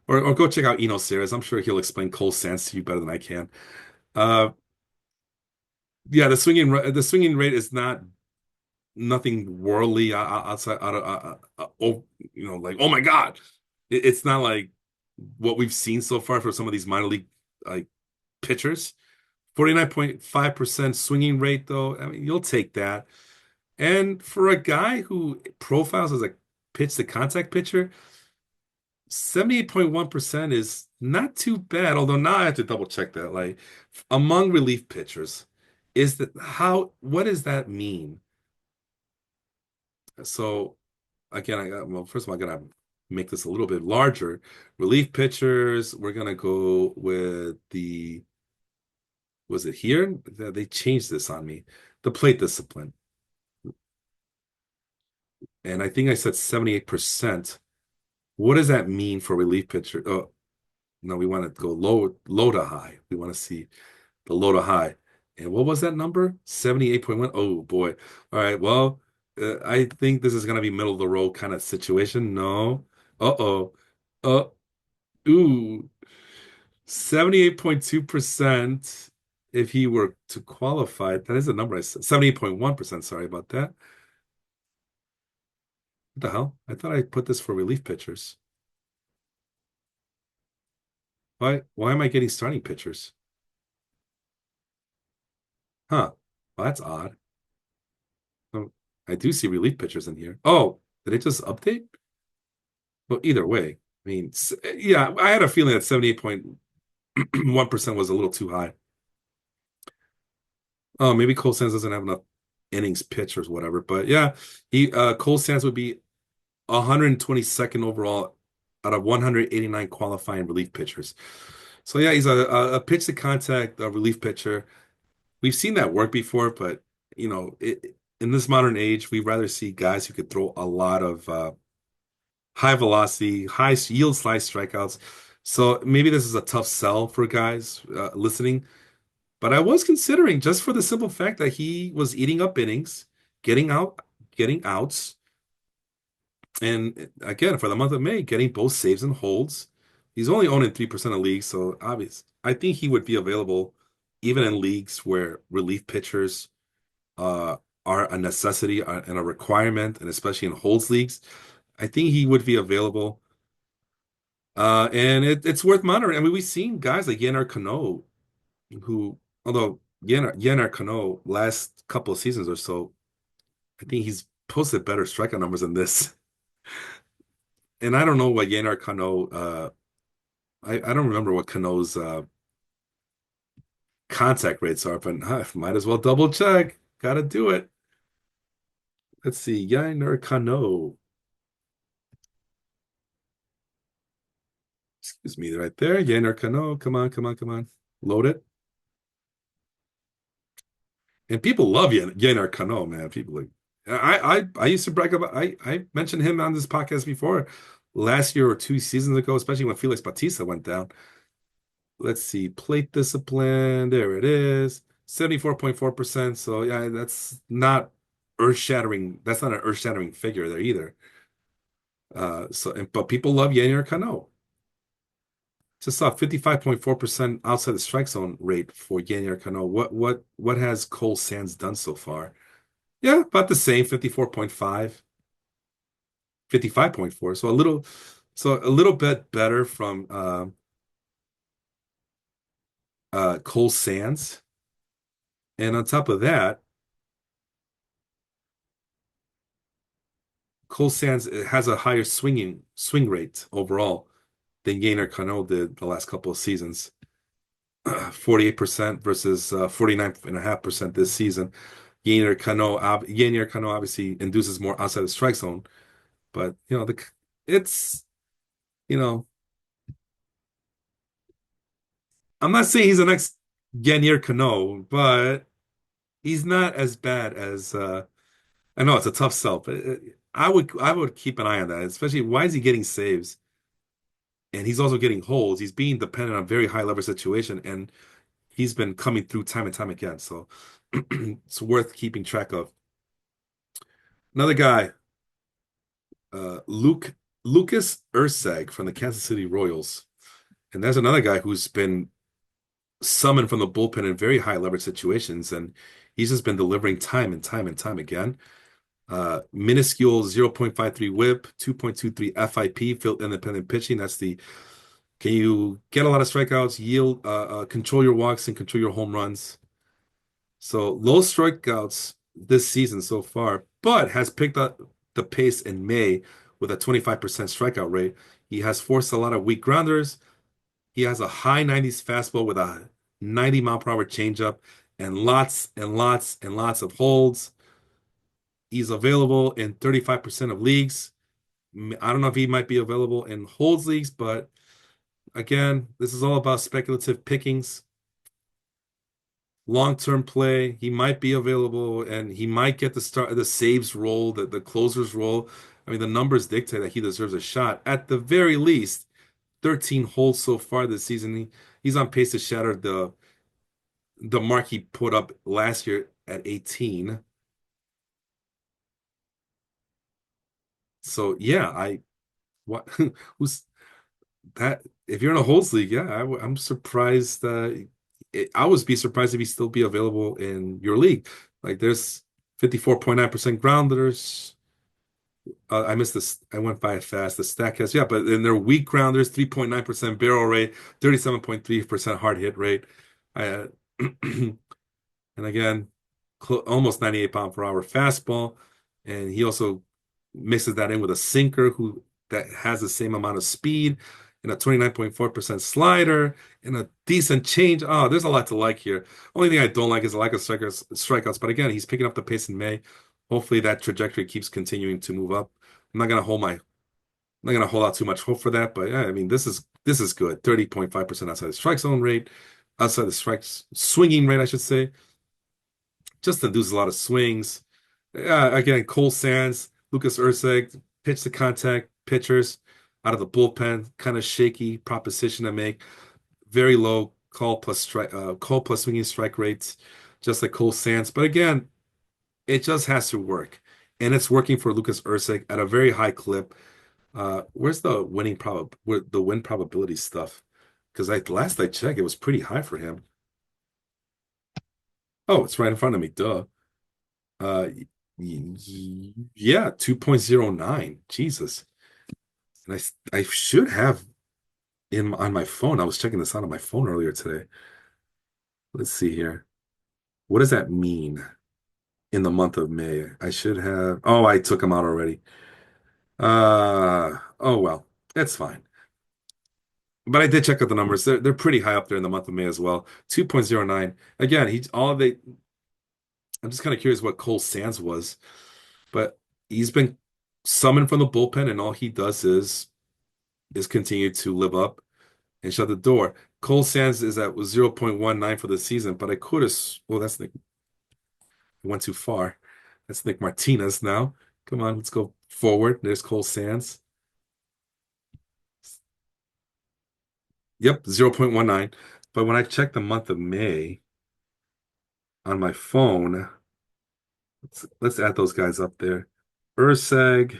or go check out Eno Series. I'm sure he'll explain Cole Sands to you better than I can. Uh, yeah, the swinging rate is not nothing worldly outside out of like oh my God, it's not like what we've seen so far for some of these minor league like pitchers. 49.5% swinging rate, though. I mean, you'll take that. And for a guy who profiles as a pitch to contact pitcher, 78.1% is not too bad. Although now I have to double check that. Like among relief pitchers, what does that mean? So again, well, first of all, I gotta make this a little bit larger. Relief pitchers, we're gonna go with was it here? They changed this on me. The plate discipline. And I think I said 78%. What does that mean for relief pitcher? Oh, no, we want to go low to high. We want to see the low to high. And what was that number? 78.1. Oh boy. All right. Well, I think this is going to be middle of the road kind of situation. No. Uh-oh. Uh, ooh. 78.2% if he were to qualify. That is the number I said. 78.1%. Sorry about that. What the hell? I thought I put this for relief pitchers. Why am I getting starting pitchers? Huh. Well, that's odd. Oh, I do see relief pitchers in here. Oh, did it just update? Well, either way, I mean, yeah, I had a feeling that 78.1% was a little too high. Oh, maybe Cole Sands doesn't have enough innings pitched or whatever. But yeah, Cole Sands would be 122nd overall out of 189 qualifying relief pitchers. So yeah, he's a pitch to contact relief pitcher. We've seen that work before, but in this modern age, we'd rather see guys who could throw a lot of high velocity, high yield slice strikeouts. So maybe this is a tough sell for guys listening. But I was considering just for the simple fact that he was eating up innings, getting out, getting outs, and again for the month of May, getting both saves and holds. He's only owned in 3% of leagues, so obvious. I think he would be available even in leagues where relief pitchers uh, are a necessity and a requirement, and especially in holds leagues. I think he would be available. And it's worth monitoring. I mean, we've seen guys like Yenar Cano, who, although Yenar Cano last couple of seasons or so, I think he's posted better strikeout numbers than this. And I don't know what Yenar Cano, I don't remember what Cano's contact rates are, but might as well double check. Gotta do it. Let's see, Yenar Cano. Excuse me, right there. Yenar Cano. Come on, come on, come on. Load it. And people love Yenar Cano, man. People like I used to brag about I mentioned him on this podcast before last year or 2 seasons ago, especially when Felix Bautista went down. Let's see, plate discipline. There it is. 74.4%. So yeah, that's not earth-shattering. That's not an earth-shattering figure there either. But people love Yenar Cano. Just saw 55.4% outside the strike zone rate for Yenar Cano. What has Cole Sands done so far? Yeah, about the same, 54.5, 55.4. So a little bit better from Cole Sands. And on top of that, Cole Sands has a higher swing rate overall than Yenar Cano did the last couple of seasons. 48% versus 49.5% this season. Yenar Cano obviously induces more outside the strike zone, but it's you know I'm not saying he's the next Yenar Cano, but he's not as bad as I know it's a tough sell, but I would keep an eye on that, especially why is he getting saves and he's also getting holds. He's being dependent on very high level situation, and he's been coming through time and time again. So it's worth keeping track of. Another guy, Lucas Ursag from the Kansas City Royals. And there's another guy who's been summoned from the bullpen in very high leverage situations, and he's just been delivering time and time and time again. Minuscule 0.53 whip, 2.23 FIP, field independent pitching. Can you get a lot of strikeouts, yield, control your walks, and control your home runs? So low strikeouts this season so far, but has picked up the pace in May with a 25% strikeout rate. He has forced a lot of weak grounders. He has a high 90s fastball with a 90-mile-per-hour changeup and lots and lots and lots of holds. He's available in 35% of leagues. I don't know if he might be available in holds leagues, but again, this is all about speculative pickings. Long-term play, he might be available and he might get the saves role, the closers role. I mean, the numbers dictate that he deserves a shot. At the very least, 13 holds so far this season. He's on pace to shatter the mark he put up last year at 18. So yeah, what who's that? If you're in a holds league, yeah, I'm surprised. I would be surprised if he still be available in your league. Like there's 54.9% grounders. I missed this. I went by it fast. The Statcast, yeah, but in their weak grounders, 3.9% barrel rate, 37.3% hard hit rate. I, and again, almost 98 pound per hour fastball, and he also mixes that in with a sinker that has the same amount of speed and a 29.4% slider and a decent change. Oh, there's a lot to like here. Only thing I don't like is the lack of strikeouts. But again, he's picking up the pace in May. Hopefully that trajectory keeps continuing to move up. I'm not gonna not gonna hold out too much hope for that, but yeah, I mean, this is good. 30.5% outside the strike zone rate, outside the strikes swinging rate, I should say. Just induces a lot of swings. Again, Cole Sands, Lucas Erceg, pitch to contact pitchers out of the bullpen, kind of shaky proposition to make. Very low call plus swinging strike rates, just like Cole Sands. But again, it just has to work, and it's working for Lucas Erceg at a very high clip. Where's the where the win probability stuff? Because last I checked, it was pretty high for him. Oh, it's right in front of me. Duh. Yeah, 2.09. Jesus. And I should have in on my phone. I was checking this out on my phone earlier today. Let's see here. What does that mean in the month of May? I should have. Oh, I took them out already. Oh well, that's fine. But I did check out the numbers. They're pretty high up there in the month of May as well. 2.09. Again, he's all they I'm just kind of curious what Cole Sands was, but he's been summoned from the bullpen, and all he does is continue to live up and shut the door. Cole Sands is at 0.19 for the season, but I could have. Well, that's Nick. Went too far. That's Nick Martinez now. Come on, let's go forward. There's Cole Sands. Yep, 0.19. But when I check the month of May on my phone, let's add those guys up there. Urseg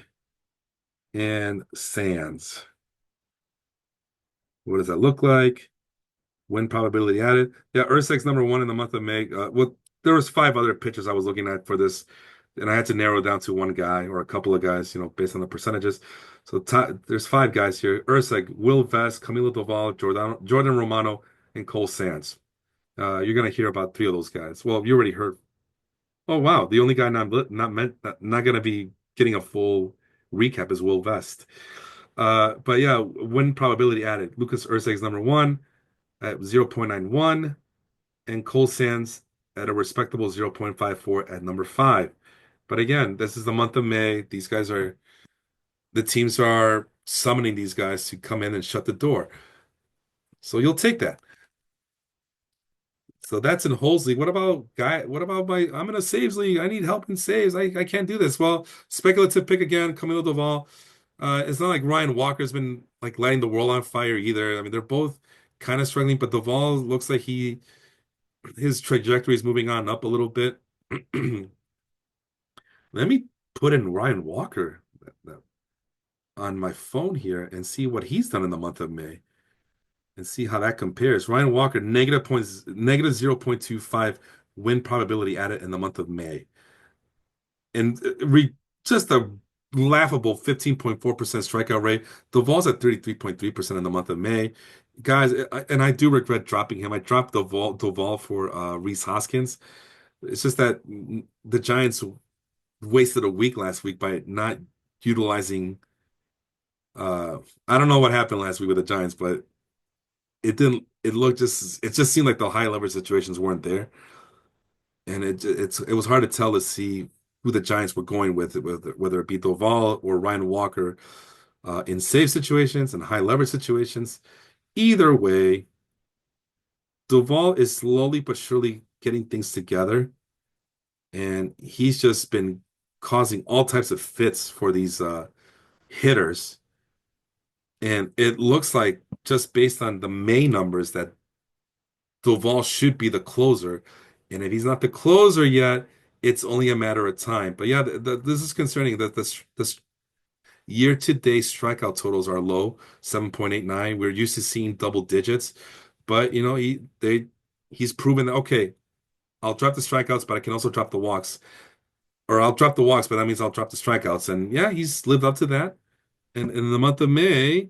and Sands. What does that look like? Win probability added. Yeah, Urseg's number one in the month of May. Well, there was five other pitchers I was looking at for this, and I had to narrow it down to one guy or a couple of guys, based on the percentages. So there's five guys here: Urseg, Will Vest, Camilo Doval, Jordan Romano, and Cole Sands. You're gonna hear about three of those guys. Well, you already heard. Oh wow, the only guy not gonna be getting a full recap is Will Vest. But yeah, win probability added. Lucas Urseg's number one at 0.91, and Cole Sands at a respectable 0.54 at number five. But again, this is the month of May. The teams are summoning these guys to come in and shut the door. So you'll take that. So that's in Holes League. What about I'm in a saves league. I need help in saves. I can't do this. Well, speculative pick again, Camilo Doval. It's not like Ryan Walker's been like lighting the world on fire either. I mean, they're both kind of struggling, but Doval looks like his trajectory is moving on up a little bit. Let me put in Ryan Walker on my phone here and see what he's done in the month of May and see how that compares. Ryan Walker, negative 0.25 win probability added in the month of May. And just a laughable 15.4% strikeout rate. Doval's at 33.3% in the month of May. Guys, and I do regret dropping him. I dropped Doval for Rhys Hoskins. It's just that the Giants wasted a week last week by not utilizing. I don't know what happened last week with the Giants, but it didn't. It just seemed like the high leverage situations weren't there, and it was hard to tell to see who the Giants were going with, whether it be Doval or Ryan Walker, in save situations and high leverage situations. Either way, Doval is slowly but surely getting things together, and he's just been causing all types of fits for these hitters. And it looks like, just based on the May numbers, that Doval should be the closer. And if he's not the closer yet, it's only a matter of time. But yeah, this is concerning that this year-to-date strikeout totals are low, 7.89. We're used to seeing double digits, but he's proven that, okay, I'll drop the strikeouts, but I can also drop the walks. Or I'll drop the walks, but that means I'll drop the strikeouts. And yeah, he's lived up to that. And in the month of May,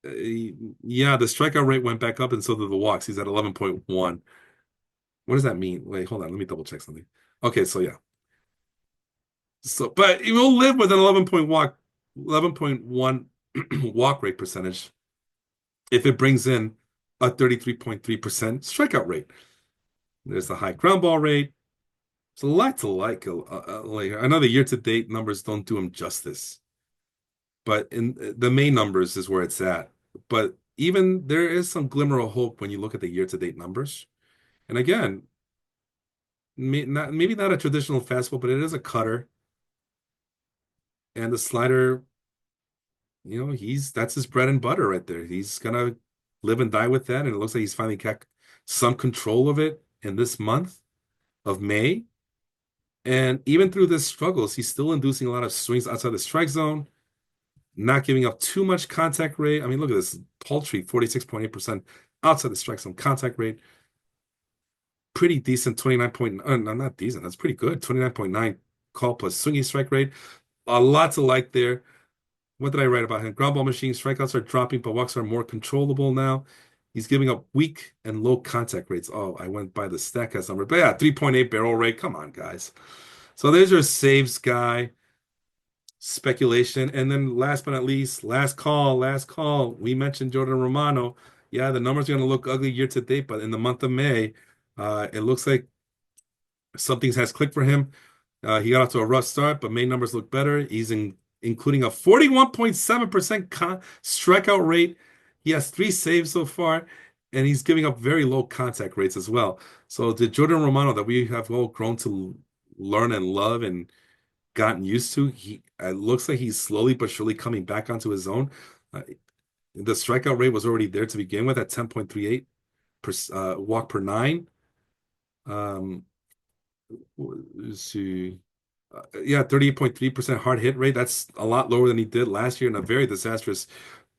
yeah, the strikeout rate went back up, and so did the walks. He's at 11.1. What does that mean? Wait, hold on. Let me double check something. Okay, so yeah. But he will live with an 11.1 walk rate percentage if it brings in a 33.3% strikeout rate. There's the high ground ball rate. It's a lot to like. I know the year-to-date numbers don't do him justice. but in the main numbers is where it's at. But even there is some glimmer of hope when you look at the year-to-date numbers. And again, maybe not a traditional fastball, but it is a cutter. And the slider, he's that's his bread and butter right there. He's gonna live and die with that, and it looks like he's finally got some control of it in this month of May. And even through this struggles, he's still inducing a lot of swings outside the strike zone, not giving up too much contact rate. I mean, look at this paltry 46.8% outside the strike zone contact rate. Pretty decent 29 point, no, not decent. That's pretty good. 29.9 call plus swinging strike rate. A lot to like there. What did I write about him? Ground ball machine strikeouts are dropping, but walks are more controllable now. He's giving up weak and low contact rates. Oh, I went by the Statcast number, but yeah, 3.8 barrel rate. Come on, guys. So there's your saves guy speculation. And then last but not least, last call, last call. We mentioned Jordan Romano. Yeah, the numbers are going to look ugly year to date, but in the month of May, it looks like something has clicked for him. He got off to a rough start, but May numbers look better. Including a 41.7% strikeout rate. He has 3 saves so far, and he's giving up very low contact rates as well. So the Jordan Romano that we have all grown to learn and love and gotten used to, he it looks like he's slowly but surely coming back onto his own. The strikeout rate was already there to begin with at 10.38 per walk per nine. Um, let's see. Yeah, 38.3% hard hit rate. That's a lot lower than he did last year in a very disastrous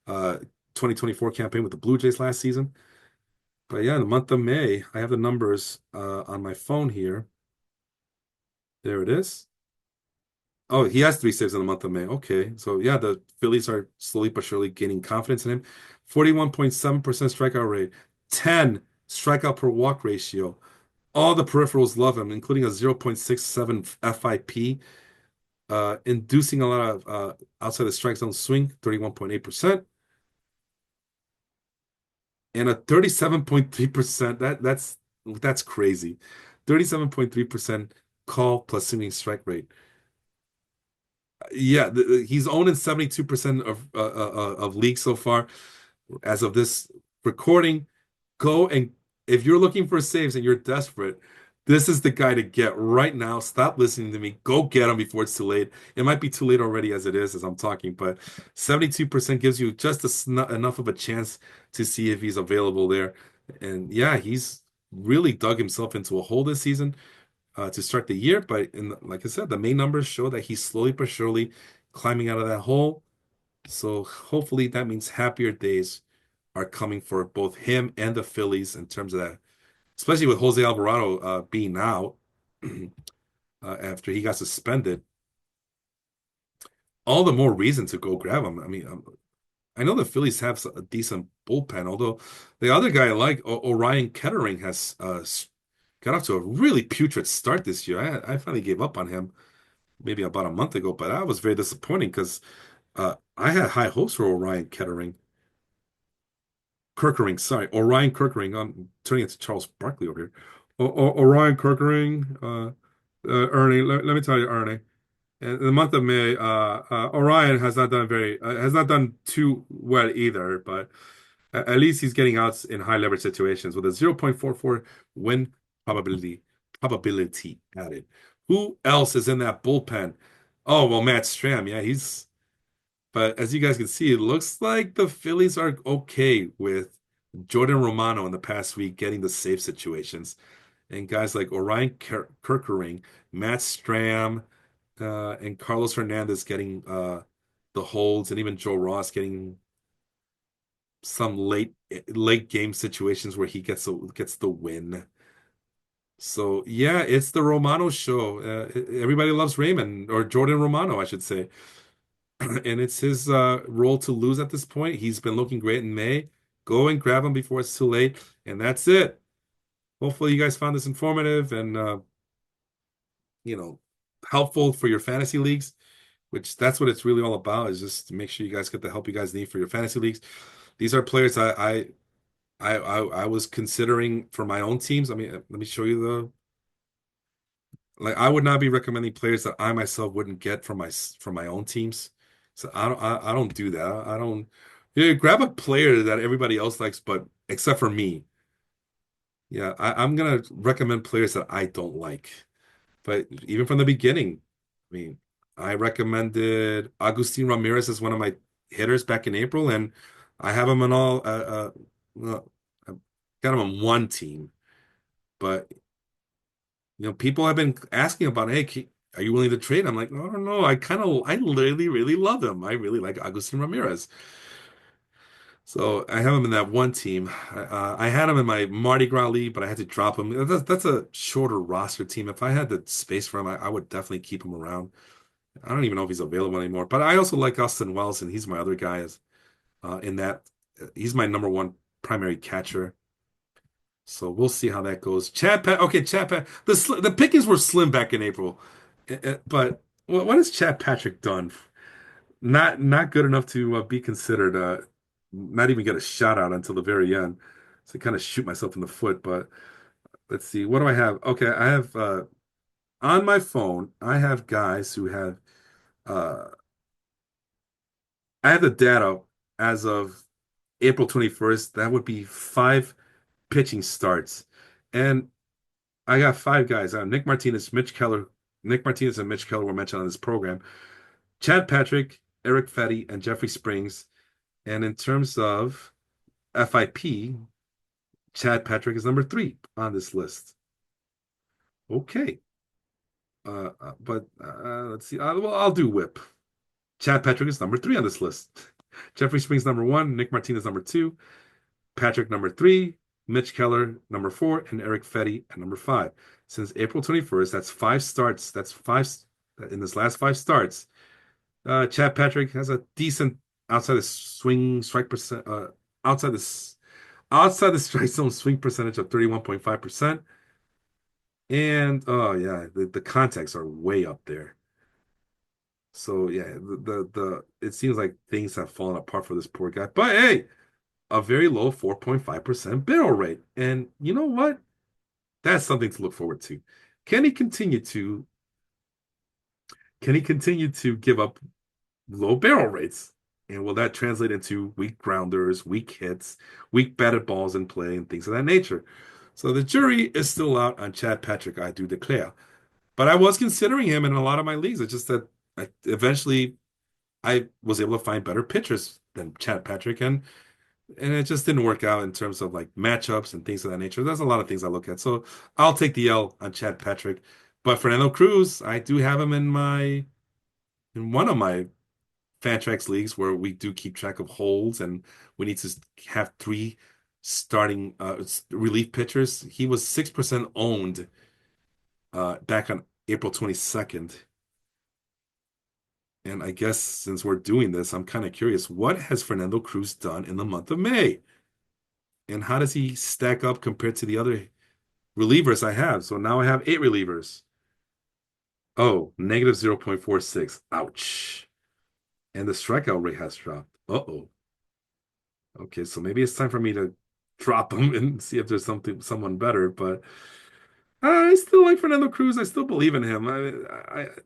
uh 2024 campaign with the Blue Jays last season. But yeah, in the month of May, I have the numbers on my phone here. There it is. Oh, he has 3 saves in the month of May. Okay. So yeah, the Phillies are slowly but surely gaining confidence in him. 41.7% strikeout rate, 10 strikeout per walk ratio. All the peripherals love him, including a 0.67 FIP, inducing a lot of outside the strike zone swing, 31.8%, and a 37.3%. That's crazy. 37.3% call plus swinging strike rate. Yeah, he's owned in 72% of leagues so far as of this recording. Go and if you're looking for saves and you're desperate, this is the guy to get right now. Stop listening to me. Go get him before it's too late. It might be too late already as it is, as I'm talking, but 72% gives you just enough of a chance to see if he's available there. And yeah, he's really dug himself into a hole this season to start the year. But like I said, the main numbers show that he's slowly but surely climbing out of that hole. So hopefully that means happier days are coming for both him and the Phillies in terms of that, especially with Jose Alvarado being out after he got suspended. All the more reason to go grab him. I mean, I know the Phillies have a decent bullpen, although the other guy I like, Orion Kettering, has got off to a really putrid start this year. I finally gave up on him maybe about a month ago, but that was very disappointing because I had high hopes for Orion Kettering. Kirkering, sorry, Orion Kirkering. I'm turning it to Charles Barkley over here. Orion Kirkering, Ernie. Let me tell you, Ernie. In the month of May, Orion has not done too well either. But at least he's getting outs in high leverage situations with a 0.44 win probability added. Who else is in that bullpen? Oh well, Matt Stram. Yeah, he's. But as you guys can see, it looks like the Phillies are okay with Jordan Romano in the past week getting the save situations. And guys like Orion Kirkering, Matt Stram, and Carlos Hernandez getting the holds, and even Joe Ross getting some late game situations where he gets the win. So yeah, it's the Romano show. Everybody loves Raymond or Jordan Romano, I should say. And it's his role to lose at this point. He's been looking great in May. Go and grab him before it's too late. And that's it. Hopefully you guys found this informative and you know, helpful for your fantasy leagues, which that's what it's really all about, is just to make sure you guys get the help you guys need for your fantasy leagues. These are players I was considering for my own teams. I mean, let me show you I would not be recommending players that I myself wouldn't get from my own teams. So I don't do that. I don't. Yeah, grab a player that everybody else likes, but except for me. Yeah, I'm gonna recommend players that I don't like. But even from the beginning, I mean, I recommended Agustin Ramirez as one of my hitters back in April, and I have him on all. Well, I got him on one team, but people have been asking about, hey, are you willing to trade? I'm like, no, no, no. I literally, really love him. I really like Agustin Ramirez. So I have him in that one team. I had him in my Mardi Gras league, but I had to drop him. That's a shorter roster team. If I had the space for him, I would definitely keep him around. I don't even know if he's available anymore. But I also like Austin Wells, and he's my other guy. In that, he's my number one primary catcher. So we'll see how that goes. Chad Pat. The pickings were slim back in April, but what has Chad Patrick done? Not good enough to be considered. Not even get a shout out until the very end. So I kind of shoot myself in the foot. But let's see. What do I have? Okay, I have on my phone. I have guys who have. Uh, I have the data as of April 21st. That would be five pitching starts, and I got five guys. Nick Martinez, Mitch Keller. Nick Martinez and Mitch Keller were mentioned on this program. Chad Patrick, Eric Fetty, and Jeffrey Springs. And in terms of FIP, Chad Patrick is number three on this list. Okay. But let's see. Well, I'll do whip. Chad Patrick is number three on this list. Jeffrey Springs number one, Nick Martinez number two, Patrick number three, Mitch Keller number four, and Eric Fetty at number five. Since April 21st, that's five starts. That's five in this last five starts. Chad Patrick has a decent outside the swing strike percent. Outside the outside the strike zone swing percentage of 31.5%. And oh yeah, the contacts are way up there. So yeah, the it seems like things have fallen apart for this poor guy. But hey, a very low 4.5% barrel rate. And you know what? That's something to look forward to. Can he continue to can he continue to give up low barrel rates? And will that translate into weak grounders, weak hits, weak batted balls in play, and things of that nature? So the jury is still out on Chad Patrick, I do declare. But I was considering him in a lot of my leagues. It's just that eventually I was able to find better pitchers than Chad Patrick, and it just didn't work out in terms of like matchups and things of that nature. There's a lot of things I look at. So I'll take the L on Chad Patrick. But Fernando Cruz, I do have him in one of my Fantrax leagues where we do keep track of holds and we need to have three starting relief pitchers. He was 6% owned back on April 22nd. And I guess since we're doing this, I'm kind of curious, what has Fernando Cruz done in the month of May? And how does he stack up compared to the other relievers I have? So now I have eight relievers. Oh, negative 0.46. Ouch. And the strikeout rate has dropped. Uh-oh. Okay, so maybe it's time for me to drop him and see if there's someone better. But I still like Fernando Cruz. I still believe in him.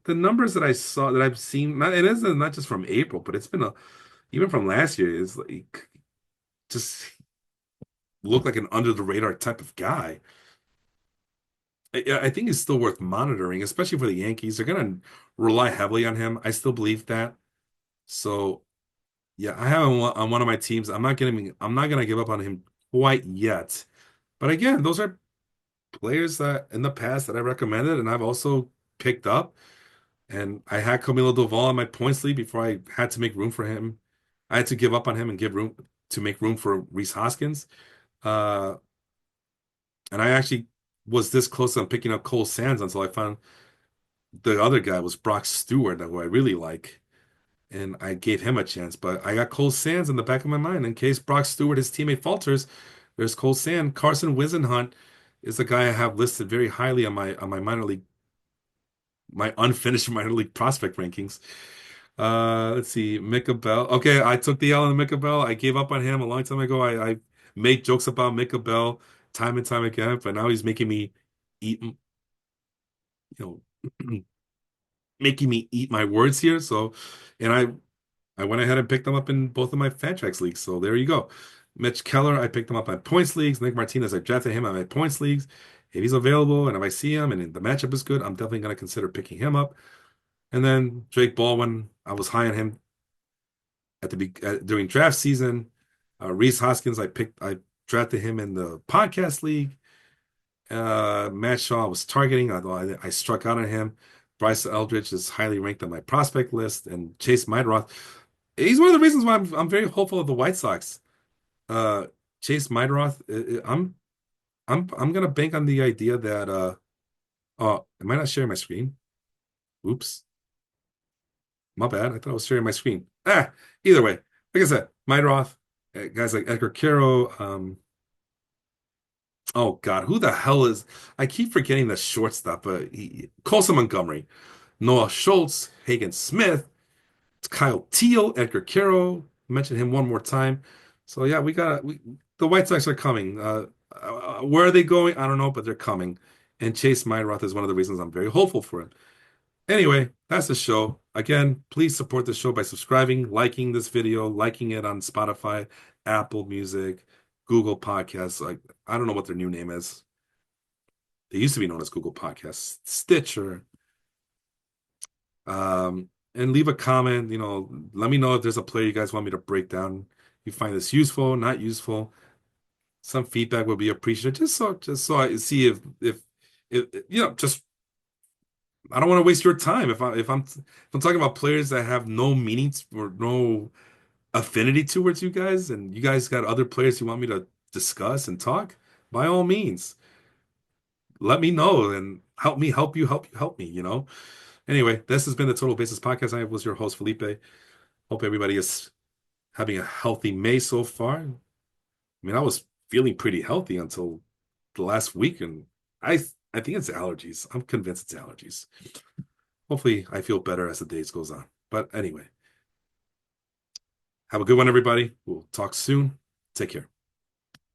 The numbers that I saw that I've seen, it isn't not just from April, but it's been even from last year. Is like just look like an under the radar type of guy. I think he's still worth monitoring, especially for the Yankees. They're going to rely heavily on him. I still believe that. So yeah, I have him on one of my teams. I'm not going to give up on him quite yet. But again, those are players that in the past that I recommended and I've also picked up. And I had Camilo Doval on my points lead before I had to make room for him. I had to give up on him and give room to make room for Rhys Hoskins. Uh, and I actually was this close on picking up Cole Sands until I found the other guy was Brock Stewart, who I really like. And I gave him a chance. But I got Cole Sands in the back of my mind in case Brock Stewart, his teammate, falters. There's Cole Sand. Carson Wisenhunt is the guy I have listed very highly on my minor league, my unfinished minor league prospect rankings. Let's see, Micah Bell. Okay, I took the L on Micah Bell. I gave up on him a long time ago. I made jokes about Micah Bell time and time again, but now he's making me eat, you know, making me eat my words here. So, and I went ahead and picked him up in both of my Fantrax leagues. So there you go. Mitch Keller, I picked him up in points leagues. Nick Martinez, I drafted him on my points leagues. If he's available and if I see him and the matchup is good, I'm definitely going to consider picking him up. And then Drake Baldwin, I was high on him during draft season. Reese Hoskins, I drafted him in the podcast league. Matt Shaw was targeting, although I struck out on him. Bryce Eldridge is highly ranked on my prospect list, and Chase Meidroth. He's one of the reasons why I'm very hopeful of the White Sox. Uh, Chase Meidroth, I'm gonna bank on the idea that oh, am I not sharing my screen? Oops, my bad. I thought I was sharing my screen. Either way, like I said, Meidroth, guys like Edgar Quero, oh God, who the hell is? I keep forgetting the shortstop, but Colson Montgomery, Noah Schultz, Hagen Smith, it's Kyle Teal, Edgar Quero. Mention him one more time. So yeah, the White Sox are coming. Where are they going? I don't know, but they're coming. And Chase Meidroth is one of the reasons I'm very hopeful for it. Anyway, that's the show. Again, please support the show by subscribing, liking this video, liking it on Spotify, Apple Music, Google Podcasts. Like, I don't know what their new name is. They used to be known as Google Podcasts, Stitcher. And leave a comment. Let me know if there's a player you guys want me to break down. You find this useful, not useful. Some feedback would be appreciated. Just so I see if just I don't want to waste your time if I'm talking about players that have no meaning or no affinity towards you guys, and you guys got other players you want me to discuss and talk. By all means, let me know and help me help you help me. Anyway, this has been the Total Basis Podcast. I was your host, Felipe. Hope everybody is having a healthy May so far. I mean, I was feeling pretty healthy until the last week, and I think it's allergies. I'm convinced it's allergies. Hopefully, I feel better as the days goes on. But anyway, have a good one, everybody. We'll talk soon. Take care.